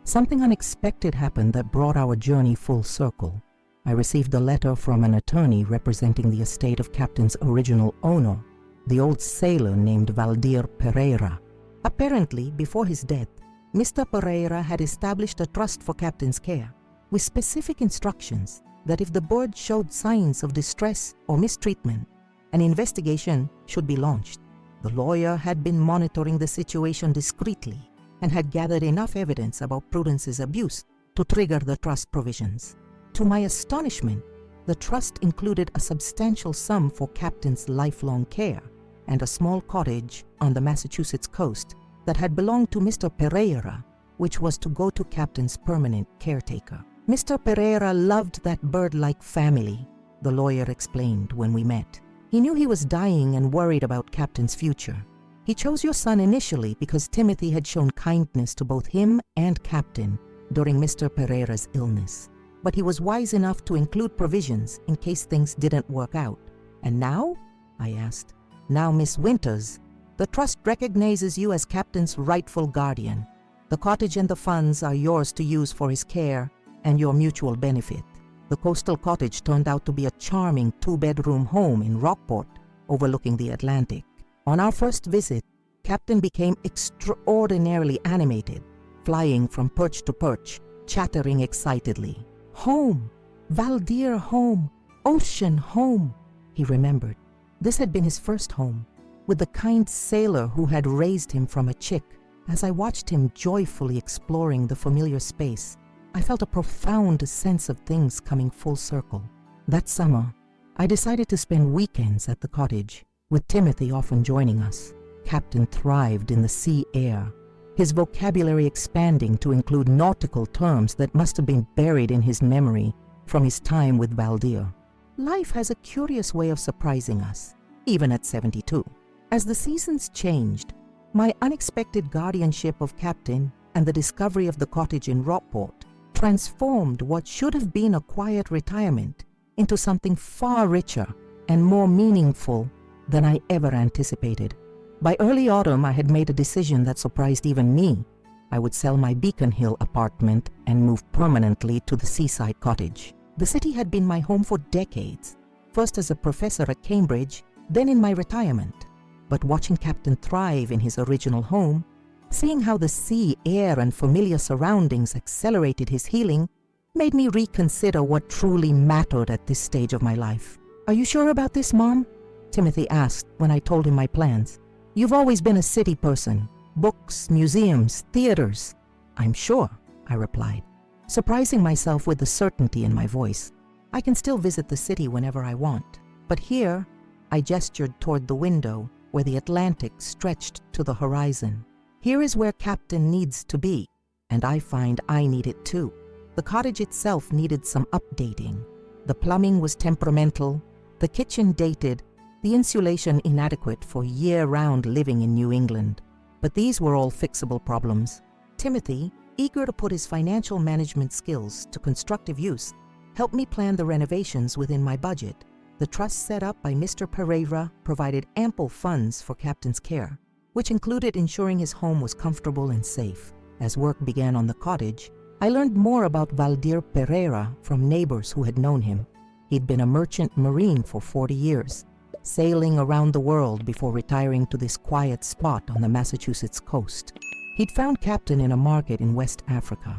Speaker 1: something unexpected happened that brought our journey full circle. I received a letter from an attorney representing the estate of Captain's original owner, the old sailor named Valdir Pereira. Apparently, before his death, Mr. Pereira had established a trust for Captain's care. with specific instructions that if the bird showed signs of distress or mistreatment, an investigation should be launched. The lawyer had been monitoring the situation discreetly and had gathered enough evidence about Prudence's abuse to trigger the trust provisions. To my astonishment, the trust included a substantial sum for Captain's lifelong care and a small cottage on the Massachusetts coast that had belonged to Mr. Pereira, which was to go to Captain's permanent caretaker. Mr. Pereira loved that bird-like family, the lawyer explained when we met. He knew he was dying and worried about Captain's future. He chose your son initially because Timothy had shown kindness to both him and Captain during Mr. Pereira's illness. But he was wise enough to include provisions in case things didn't work out. And now? I asked. Now, Miss Winters, the trust recognizes you as Captain's rightful guardian. The cottage and the funds are yours to use for his care and your mutual benefit. The coastal cottage turned out to be a charming 2-bedroom home in Rockport, overlooking the Atlantic. On our first visit, Captain became extraordinarily animated, flying from perch to perch, chattering excitedly. Home! Valdir home! Ocean home! He remembered. This had been his first home, with the kind sailor who had raised him from a chick. As I watched him joyfully exploring the familiar space, I felt a profound sense of things coming full circle. That summer, I decided to spend weekends at the cottage, with Timothy often joining us. Captain thrived in the sea air, his vocabulary expanding to include nautical terms that must have been buried in his memory from his time with Valdir. Life has a curious way of surprising us, even at 72. As the seasons changed, my unexpected guardianship of Captain and the discovery of the cottage in Rockport transformed what should have been a quiet retirement into something far richer and more meaningful than I ever anticipated. By early autumn, I had made a decision that surprised even me. I would sell my Beacon Hill apartment and move permanently to the seaside cottage. The city had been my home for decades, first as a professor at Cambridge, then in my retirement. But watching Captain thrive in his original home, seeing how the sea, air, and familiar surroundings accelerated his healing, made me reconsider what truly mattered at this stage of my life. "Are you sure about this, Mom?" Timothy asked when I told him my plans. "You've always been a city person. Books, museums, theaters." "I'm sure," I replied, surprising myself with the certainty in my voice. "I can still visit the city whenever I want. But here," I gestured toward the window where the Atlantic stretched to the horizon. "Here is where Captain needs to be, and I find I need it too." The cottage itself needed some updating. The plumbing was temperamental, the kitchen dated, the insulation inadequate for year-round living in New England. But these were all fixable problems. Timothy, eager to put his financial management skills to constructive use, helped me plan the renovations within my budget. The trust set up by Mr. Pereira provided ample funds for Captain's care, which included ensuring his home was comfortable and safe. As work began on the cottage, I learned more about Valdir Pereira from neighbors who had known him. He'd been a merchant marine for 40 years, sailing around the world before retiring to this quiet spot on the Massachusetts coast. He'd found Captain in a market in West Africa,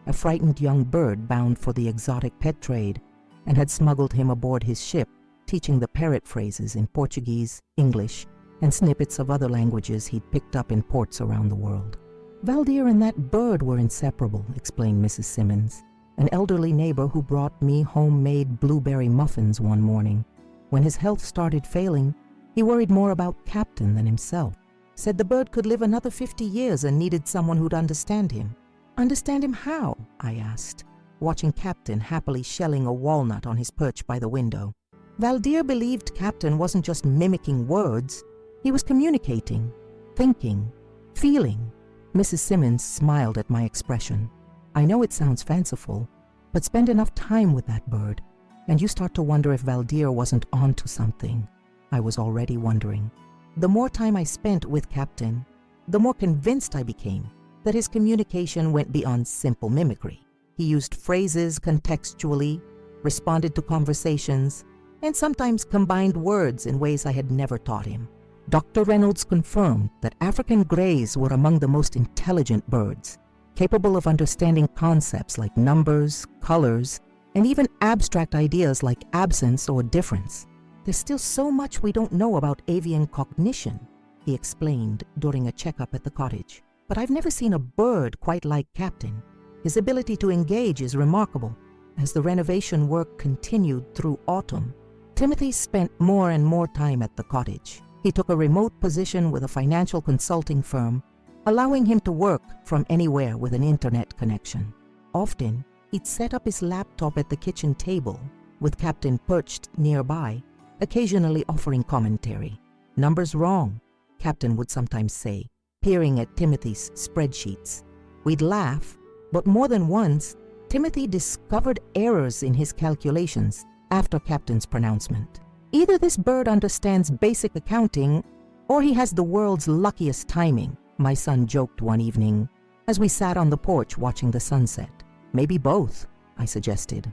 Speaker 1: a frightened young bird bound for the exotic pet trade, and had smuggled him aboard his ship, teaching the parrot phrases in Portuguese, English, and snippets of other languages he'd picked up in ports around the world. "Valdir and that bird were inseparable," explained Mrs. Simmons, an elderly neighbor who brought me homemade blueberry muffins one morning. When his health started failing, he worried more about Captain than himself. Said the bird could live another 50 years and needed someone who'd understand him. "Understand him how?" I asked, watching Captain happily shelling a walnut on his perch by the window. Valdir believed Captain wasn't just mimicking words, he was communicating, thinking, feeling. Mrs. Simmons smiled at my expression. "I know it sounds fanciful, but spend enough time with that bird, and you start to wonder if Valdir wasn't onto something." I was already wondering. The more time I spent with Captain, the more convinced I became that his communication went beyond simple mimicry. He used phrases contextually, responded to conversations, and sometimes combined words in ways I had never taught him. Dr. Reynolds confirmed that African greys were among the most intelligent birds. capable of understanding concepts like numbers, colors, and even abstract ideas like absence or difference. There's still so much we don't know about avian cognition, he explained during a checkup at the cottage. But I've never seen a bird quite like Captain. His ability to engage is remarkable. As the renovation work continued through autumn, Timothy spent more and more time at the cottage. He took a remote position with a financial consulting firm, allowing him to work from anywhere with an internet connection. Often, he'd set up his laptop at the kitchen table, with Captain perched nearby, occasionally offering commentary. "Numbers wrong," Captain would sometimes say, peering at Timothy's spreadsheets. We'd laugh, but more than once, Timothy discovered errors in his calculations after Captain's pronouncement. "Either this bird understands basic accounting, or he has the world's luckiest timing," my son joked one evening as we sat on the porch watching the sunset. "Maybe both," I suggested.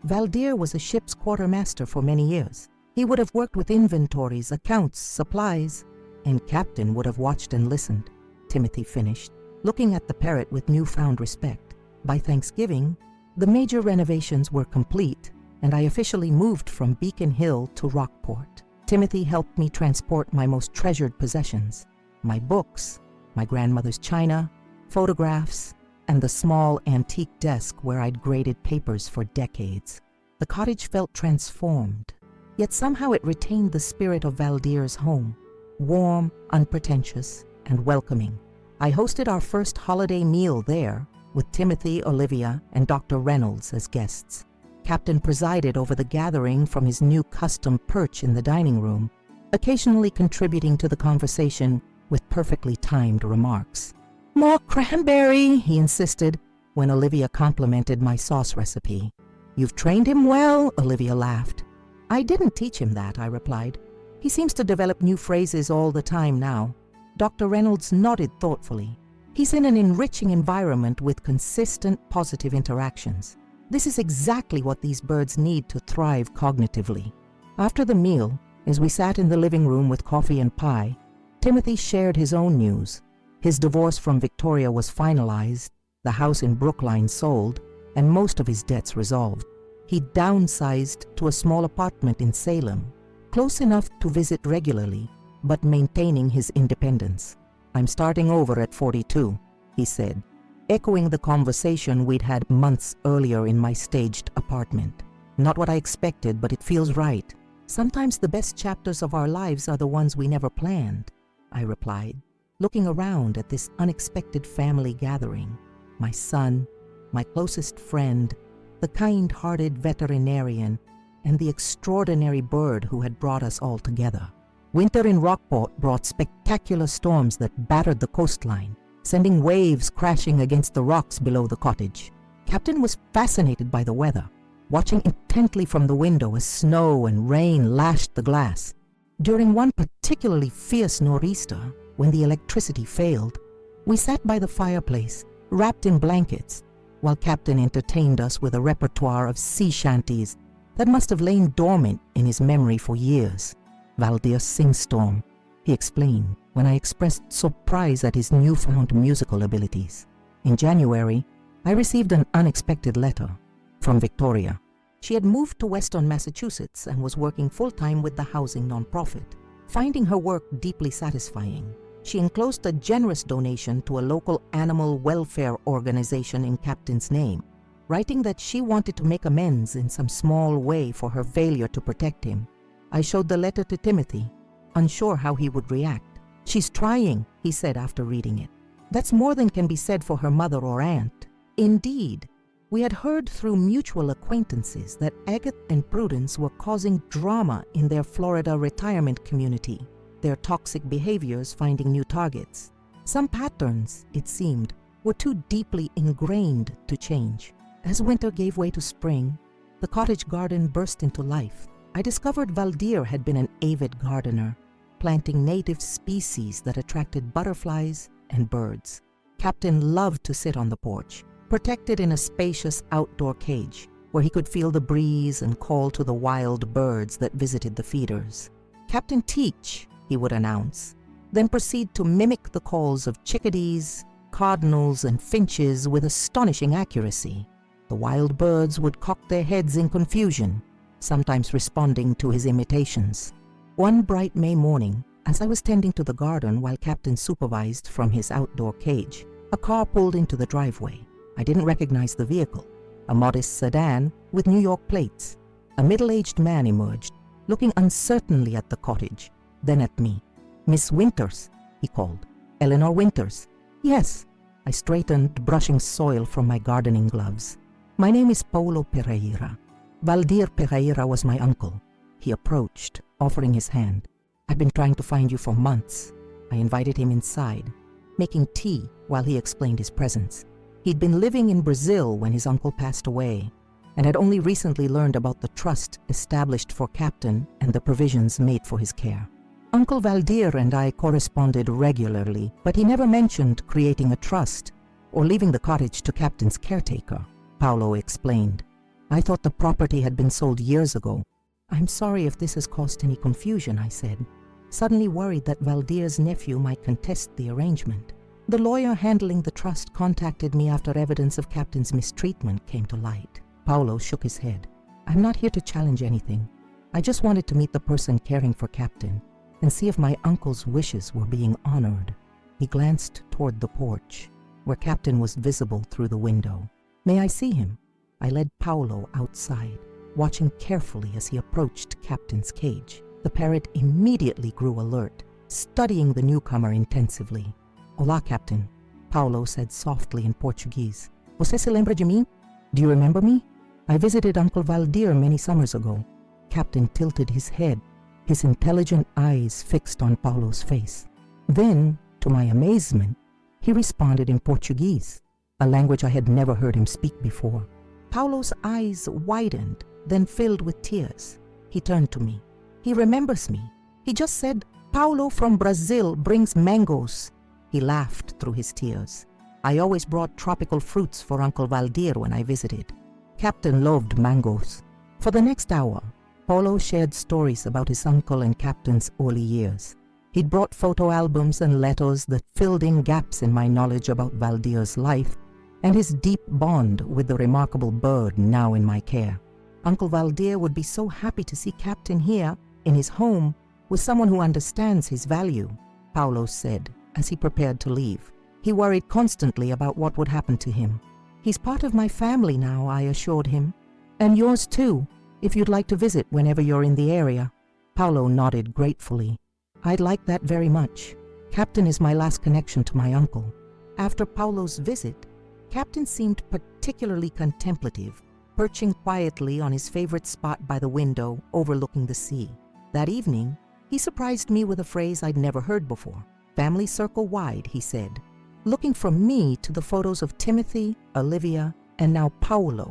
Speaker 1: Valdir was a ship's quartermaster for many years. He would have worked with inventories, accounts, supplies, and Captain would have watched and listened, Timothy finished, looking at the parrot with newfound respect. By Thanksgiving, the major renovations were complete, and I officially moved from Beacon Hill to Rockport. Timothy helped me transport my most treasured possessions, my books, my grandmother's china, photographs, and the small antique desk where I'd graded papers for decades. The cottage felt transformed, yet somehow it retained the spirit of Valdir's home, warm, unpretentious, and welcoming. I hosted our first holiday meal there, with Timothy, Olivia, and Dr. Reynolds as guests. Captain presided over the gathering from his new custom perch in the dining room, occasionally contributing to the conversation with perfectly timed remarks. "More cranberry," he insisted when Olivia complimented my sauce recipe. "You've trained him well," Olivia laughed. "I didn't teach him that," I replied. "He seems to develop new phrases all the time now." Dr. Reynolds nodded thoughtfully. "He's in an enriching environment with consistent positive interactions. This is exactly what these birds need to thrive cognitively." After the meal, as we sat in the living room with coffee and pie, Timothy shared his own news. His divorce from Victoria was finalized, the house in Brookline sold, and most of his debts resolved. He downsized to a small apartment in Salem, close enough to visit regularly, but maintaining his independence. "I'm starting over at 42, he said, echoing the conversation we'd had months earlier in my staged apartment. "Not what I expected, but it feels right. Sometimes the best chapters of our lives are the ones we never planned," I replied, looking around at this unexpected family gathering. My son, my closest friend, the kind-hearted veterinarian, and the extraordinary bird who had brought us all together. Winter in Rockport brought spectacular storms that battered the coastline, sending waves crashing against the rocks below the cottage. Captain was fascinated by the weather, watching intently from the window as snow and rain lashed the glass. During one particularly fierce nor'easter, when the electricity failed, we sat by the fireplace, wrapped in blankets, while Captain entertained us with a repertoire of sea shanties that must have lain dormant in his memory for years. "Valdir's Singstorm," he explained when I expressed surprise at his newfound musical abilities. In January, I received an unexpected letter from Victoria. She had moved to Western Massachusetts and was working full-time with the housing nonprofit. Finding her work deeply satisfying, she enclosed a generous donation to a local animal welfare organization in Captain's name, writing that she wanted to make amends in some small way for her failure to protect him. I showed the letter to Timothy, unsure how he would react. "She's trying," he said after reading it. "That's more than can be said for her mother or aunt." Indeed, we had heard through mutual acquaintances that Agatha and Prudence were causing drama in their Florida retirement community, their toxic behaviors finding new targets. Some patterns, it seemed, were too deeply ingrained to change. As winter gave way to spring, the cottage garden burst into life. I discovered Valdir had been an avid gardener, planting native species that attracted butterflies and birds. Captain loved to sit on the porch, protected in a spacious outdoor cage, where he could feel the breeze and call to the wild birds that visited the feeders. "Captain Teach," he would announce, then proceed to mimic the calls of chickadees, cardinals and finches with astonishing accuracy. The wild birds would cock their heads in confusion, sometimes responding to his imitations. One bright May morning, as I was tending to the garden while Captain supervised from his outdoor cage, a car pulled into the driveway. I didn't recognize the vehicle, a modest sedan with New York plates. A middle-aged man emerged, looking uncertainly at the cottage, then at me. "Miss Winters," he called. "Eleanor Winters." "Yes." I straightened, brushing soil from my gardening gloves. "My name is Paulo Pereira. Valdir Pereira was my uncle." He approached, offering his hand. "I've been trying to find you for months." I invited him inside, making tea while he explained his presence. He'd been living in Brazil when his uncle passed away, and had only recently learned about the trust established for Captain and the provisions made for his care. Uncle Valdir and I corresponded regularly, but he never mentioned creating a trust or leaving the cottage to Captain's caretaker, Paulo explained. "I thought the property had been sold years ago." "I'm sorry if this has caused any confusion," I said, suddenly worried that Valdir's nephew might contest the arrangement. "The lawyer handling the trust contacted me after evidence of Captain's mistreatment came to light." Paulo shook his head. "I'm not here to challenge anything. I just wanted to meet the person caring for Captain and see if my uncle's wishes were being honored." He glanced toward the porch, where Captain was visible through the window. "May I see him?" I led Paulo outside, watching carefully as he approached Captain's cage. The parrot immediately grew alert, studying the newcomer intensively. "Olá, Captain," Paulo said softly in Portuguese. "Você se lembra de mim? Do you remember me? I visited Uncle Valdir many summers ago." Captain tilted his head, his intelligent eyes fixed on Paulo's face. Then, to my amazement, he responded in Portuguese, a language I had never heard him speak before. Paulo's eyes widened, then filled with tears. He turned to me. "He remembers me. He just said, 'Paulo from Brazil brings mangoes.'" He laughed through his tears. "I always brought tropical fruits for Uncle Valdir when I visited." Captain loved mangoes. For the next hour, Paulo shared stories about his uncle and Captain's early years. He'd brought photo albums and letters that filled in gaps in my knowledge about Valdir's life and his deep bond with the remarkable bird now in my care. Uncle Valdir would be so happy to see Captain here, in his home, with someone who understands his value, Paulo said as he prepared to leave. He worried constantly about what would happen to him. "He's part of my family now," I assured him. "And yours too, if you'd like to visit whenever you're in the area." Paulo nodded gratefully. "I'd like that very much. Captain is my last connection to my uncle." After Paulo's visit, Captain seemed particularly contemplative, perching quietly on his favorite spot by the window overlooking the sea. That evening, he surprised me with a phrase I'd never heard before. "Family circle wide," he said, looking from me to the photos of Timothy, Olivia, and now Paulo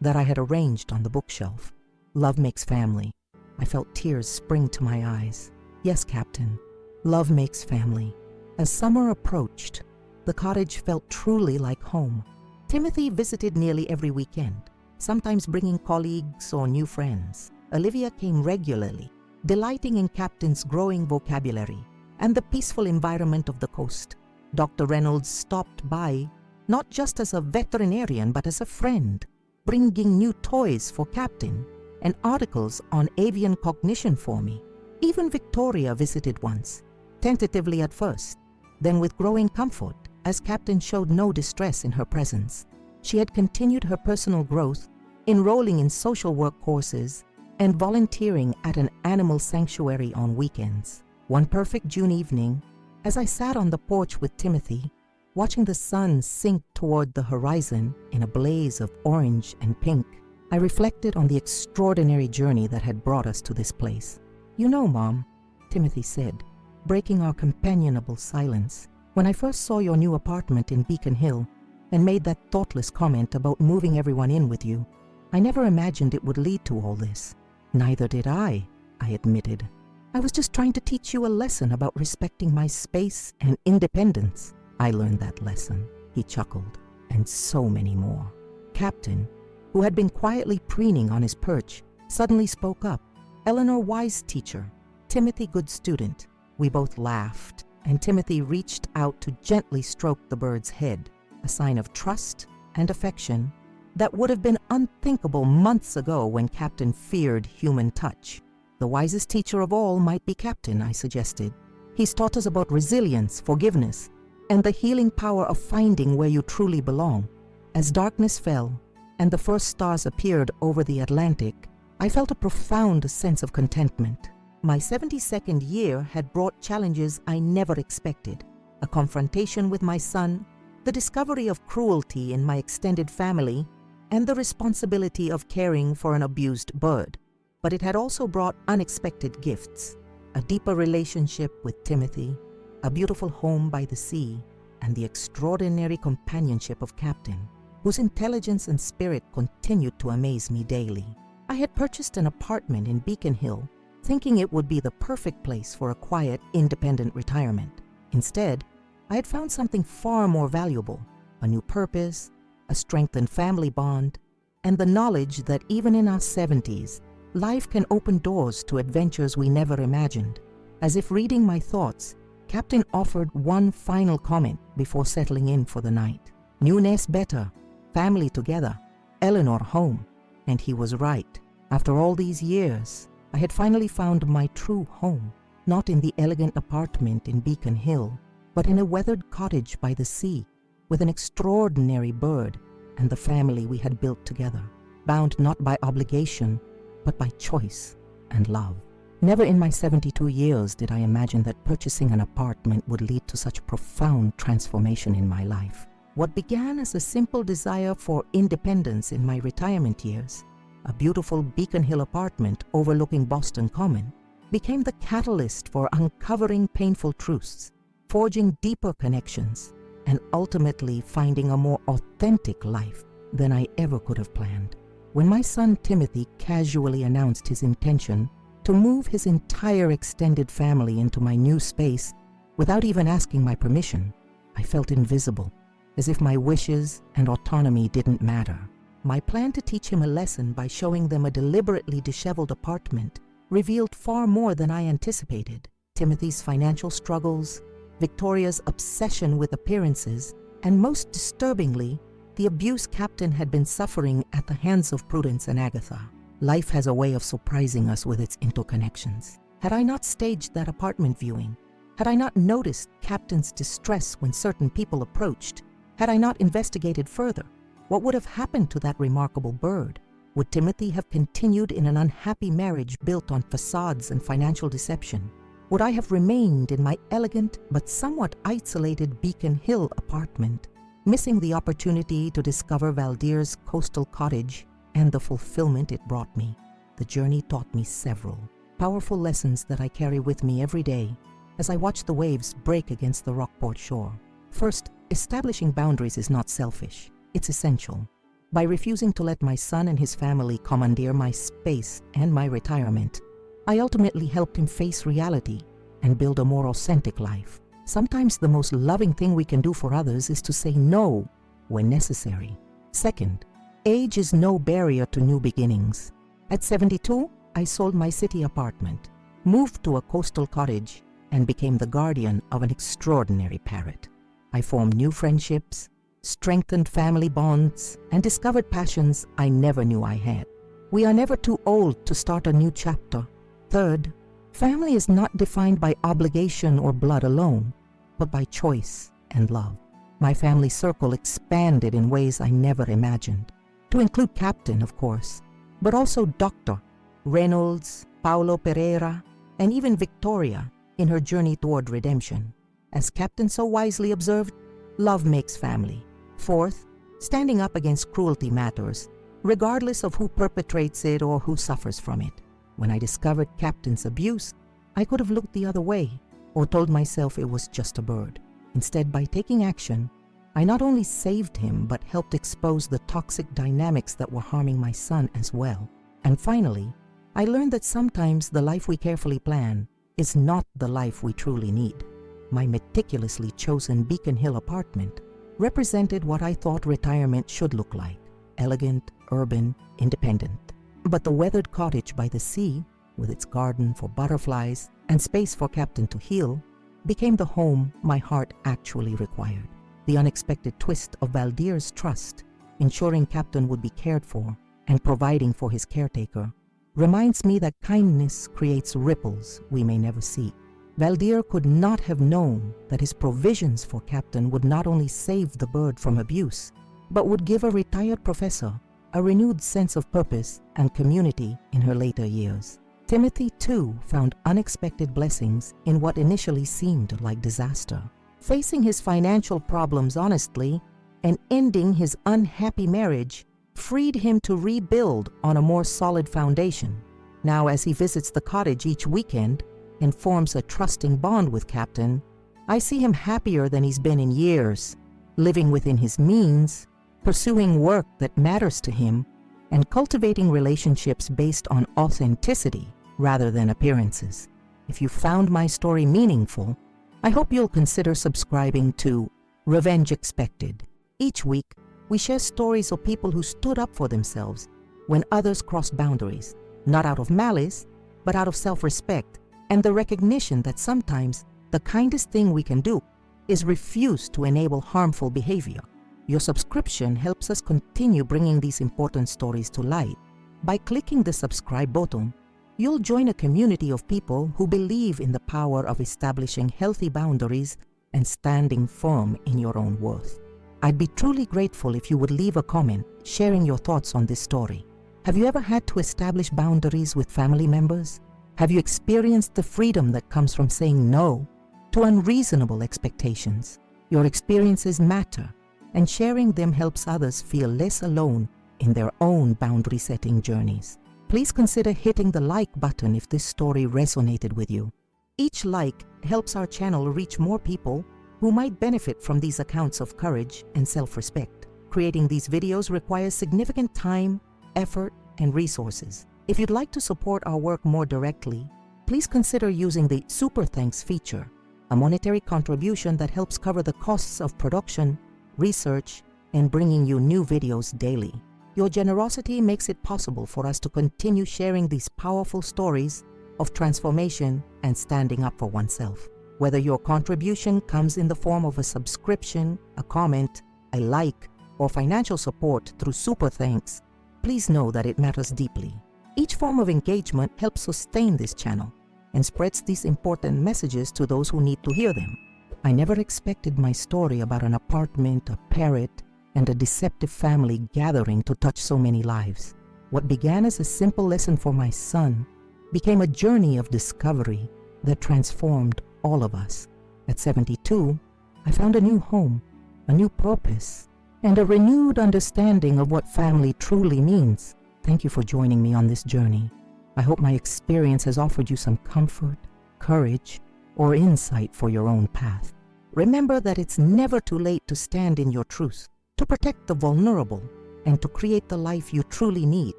Speaker 1: that I had arranged on the bookshelf. "Love makes family." I felt tears spring to my eyes. "Yes, Captain, love makes family." As summer approached, the cottage felt truly like home. Timothy visited nearly every weekend, sometimes bringing colleagues or new friends. Olivia came regularly, delighting in Captain's growing vocabulary and the peaceful environment of the coast. Dr. Reynolds stopped by, not just as a veterinarian but as a friend, bringing new toys for Captain and articles on avian cognition for me. Even Victoria visited once, tentatively at first, then with growing comfort as Captain showed no distress in her presence. She had continued her personal growth, enrolling in social work courses and volunteering at an animal sanctuary on weekends. One perfect June evening, as I sat on the porch with Timothy, watching the sun sink toward the horizon in a blaze of orange and pink, I reflected on the extraordinary journey that had brought us to this place. "You know, Mom," Timothy said, breaking our companionable silence, "when I first saw your new apartment in Beacon Hill and made that thoughtless comment about moving everyone in with you, I never imagined it would lead to all this." "Neither did I admitted. "I was just trying to teach you a lesson about respecting my space and independence." "I learned that lesson," he chuckled, "and so many more." Captain, who had been quietly preening on his perch, suddenly spoke up. "Eleanor wise teacher, Timothy good student." We both laughed, and Timothy reached out to gently stroke the bird's head, a sign of trust and affection that would have been unthinkable months ago when Captain feared human touch. The wisest teacher of all might be Captain, I suggested. He's taught us about resilience, forgiveness, and the healing power of finding where you truly belong. As darkness fell and the first stars appeared over the Atlantic, I felt a profound sense of contentment. My 72nd year had brought challenges I never expected: a confrontation with my son, the discovery of cruelty in my extended family, and the responsibility of caring for an abused bird. But it had also brought unexpected gifts: a deeper relationship with Timothy, a beautiful home by the sea, and the extraordinary companionship of Captain, whose intelligence and spirit continued to amaze me daily. I had purchased an apartment in Beacon Hill, thinking it would be the perfect place for a quiet, independent retirement. Instead, I had found something far more valuable: a new purpose, a strengthened family bond, and the knowledge that even in our 70s, life can open doors to adventures we never imagined. As if reading my thoughts, Captain offered one final comment before settling in for the night. New nest better, family together, Eleanor home. And he was right. After all these years, I had finally found my true home, not in the elegant apartment in Beacon Hill, but in a weathered cottage by the sea, with an extraordinary bird and the family we had built together, bound not by obligation, but by choice and love. Never in my 72 years did I imagine that purchasing an apartment would lead to such profound transformation in my life. What began as a simple desire for independence in my retirement years, a beautiful Beacon Hill apartment overlooking Boston Common, became the catalyst for uncovering painful truths, forging deeper connections, and ultimately finding a more authentic life than I ever could have planned. When my son Timothy casually announced his intention to move his entire extended family into my new space without even asking my permission, I felt invisible, as if my wishes and autonomy didn't matter. My plan to teach him a lesson by showing them a deliberately disheveled apartment revealed far more than I anticipated: Timothy's financial struggles, Victoria's obsession with appearances, and most disturbingly, the abuse Captain had been suffering at the hands of Prudence and Agatha. Life has a way of surprising us with its interconnections. Had I not staged that apartment viewing, had I not noticed Captain's distress when certain people approached, had I not investigated further, what would have happened to that remarkable bird? Would Timothy have continued in an unhappy marriage built on facades and financial deception? Would I have remained in my elegant but somewhat isolated Beacon Hill apartment, missing the opportunity to discover Valdir's coastal cottage and the fulfillment it brought me? The journey taught me several powerful lessons that I carry with me every day as I watch the waves break against the Rockport shore. First, establishing boundaries is not selfish. It's essential. By refusing to let my son and his family commandeer my space and my retirement, I ultimately helped him face reality and build a more authentic life. Sometimes the most loving thing we can do for others is to say no when necessary. Second, age is no barrier to new beginnings. At 72, I sold my city apartment, moved to a coastal cottage, and became the guardian of an extraordinary parrot. I formed new friendships, strengthened family bonds, and discovered passions I never knew I had. We are never too old to start a new chapter. Third, family is not defined by obligation or blood alone, but by choice and love. My family circle expanded in ways I never imagined, to include Captain, of course, but also Dr. Reynolds, Paulo Pereira, and even Victoria in her journey toward redemption. As Captain so wisely observed, love makes family. Fourth, standing up against cruelty matters, regardless of who perpetrates it or who suffers from it. When I discovered Captain's abuse, I could have looked the other way or told myself it was just a bird. Instead, by taking action, I not only saved him but helped expose the toxic dynamics that were harming my son as well. And finally, I learned that sometimes the life we carefully plan is not the life we truly need. My meticulously chosen Beacon Hill apartment represented what I thought retirement should look like: elegant, urban, independent. But the weathered cottage by the sea, with its garden for butterflies and space for Captain to heal, became the home my heart actually required. The unexpected twist of Valdir's trust, ensuring Captain would be cared for and providing for his caretaker, reminds me that kindness creates ripples we may never see. Valdir could not have known that his provisions for Captain would not only save the bird from abuse, but would give a retired professor a renewed sense of purpose and community in her later years. Timothy, too, found unexpected blessings in what initially seemed like disaster. Facing his financial problems honestly and ending his unhappy marriage freed him to rebuild on a more solid foundation. Now, as he visits the cottage each weekend and forms a trusting bond with Captain, I see him happier than he's been in years, living within his means, pursuing work that matters to him, and cultivating relationships based on authenticity rather than appearances. If you found my story meaningful, I hope you'll consider subscribing to Revenge Expected. Each week, we share stories of people who stood up for themselves when others crossed boundaries, not out of malice, but out of self-respect and the recognition that sometimes the kindest thing we can do is refuse to enable harmful behavior. Your subscription helps us continue bringing these important stories to light. By clicking the subscribe button, you'll join a community of people who believe in the power of establishing healthy boundaries and standing firm in your own worth. I'd be truly grateful if you would leave a comment sharing your thoughts on this story. Have you ever had to establish boundaries with family members? Have you experienced the freedom that comes from saying no to unreasonable expectations? Your experiences matter, and sharing them helps others feel less alone in their own boundary-setting journeys. Please consider hitting the like button if this story resonated with you. Each like helps our channel reach more people who might benefit from these accounts of courage and self-respect. Creating these videos requires significant time, effort, and resources. If you'd like to support our work more directly, please consider using the Super Thanks feature, a monetary contribution that helps cover the costs of production, research, and bringing you new videos daily. Your generosity makes it possible for us to continue sharing these powerful stories of transformation and standing up for oneself. Whether your contribution comes in the form of a subscription, a comment, a like, or financial support through Super Thanks, please know that it matters deeply. Each form of engagement helps sustain this channel and spreads these important messages to those who need to hear them. I never expected my story about an apartment, a parrot, and a deceptive family gathering to touch so many lives. What began as a simple lesson for my son became a journey of discovery that transformed all of us. At 72, I found a new home, a new purpose, and a renewed understanding of what family truly means. Thank you for joining me on this journey. I hope my experience has offered you some comfort, courage, or insight for your own path. Remember that it's never too late to stand in your truth, to protect the vulnerable, and to create the life you truly need,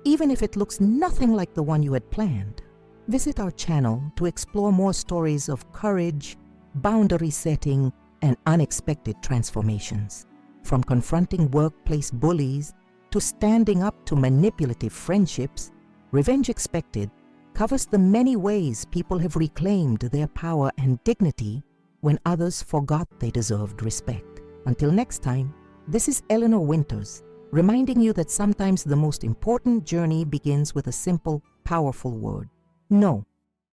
Speaker 1: even if it looks nothing like the one you had planned. Visit our channel to explore more stories of courage, boundary setting, and unexpected transformations. From confronting workplace bullies to standing up to manipulative friendships, Revenge Expected covers the many ways people have reclaimed their power and dignity when others forgot they deserved respect. Until next time, this is Eleanor Winters, reminding you that sometimes the most important journey begins with a simple, powerful word: no.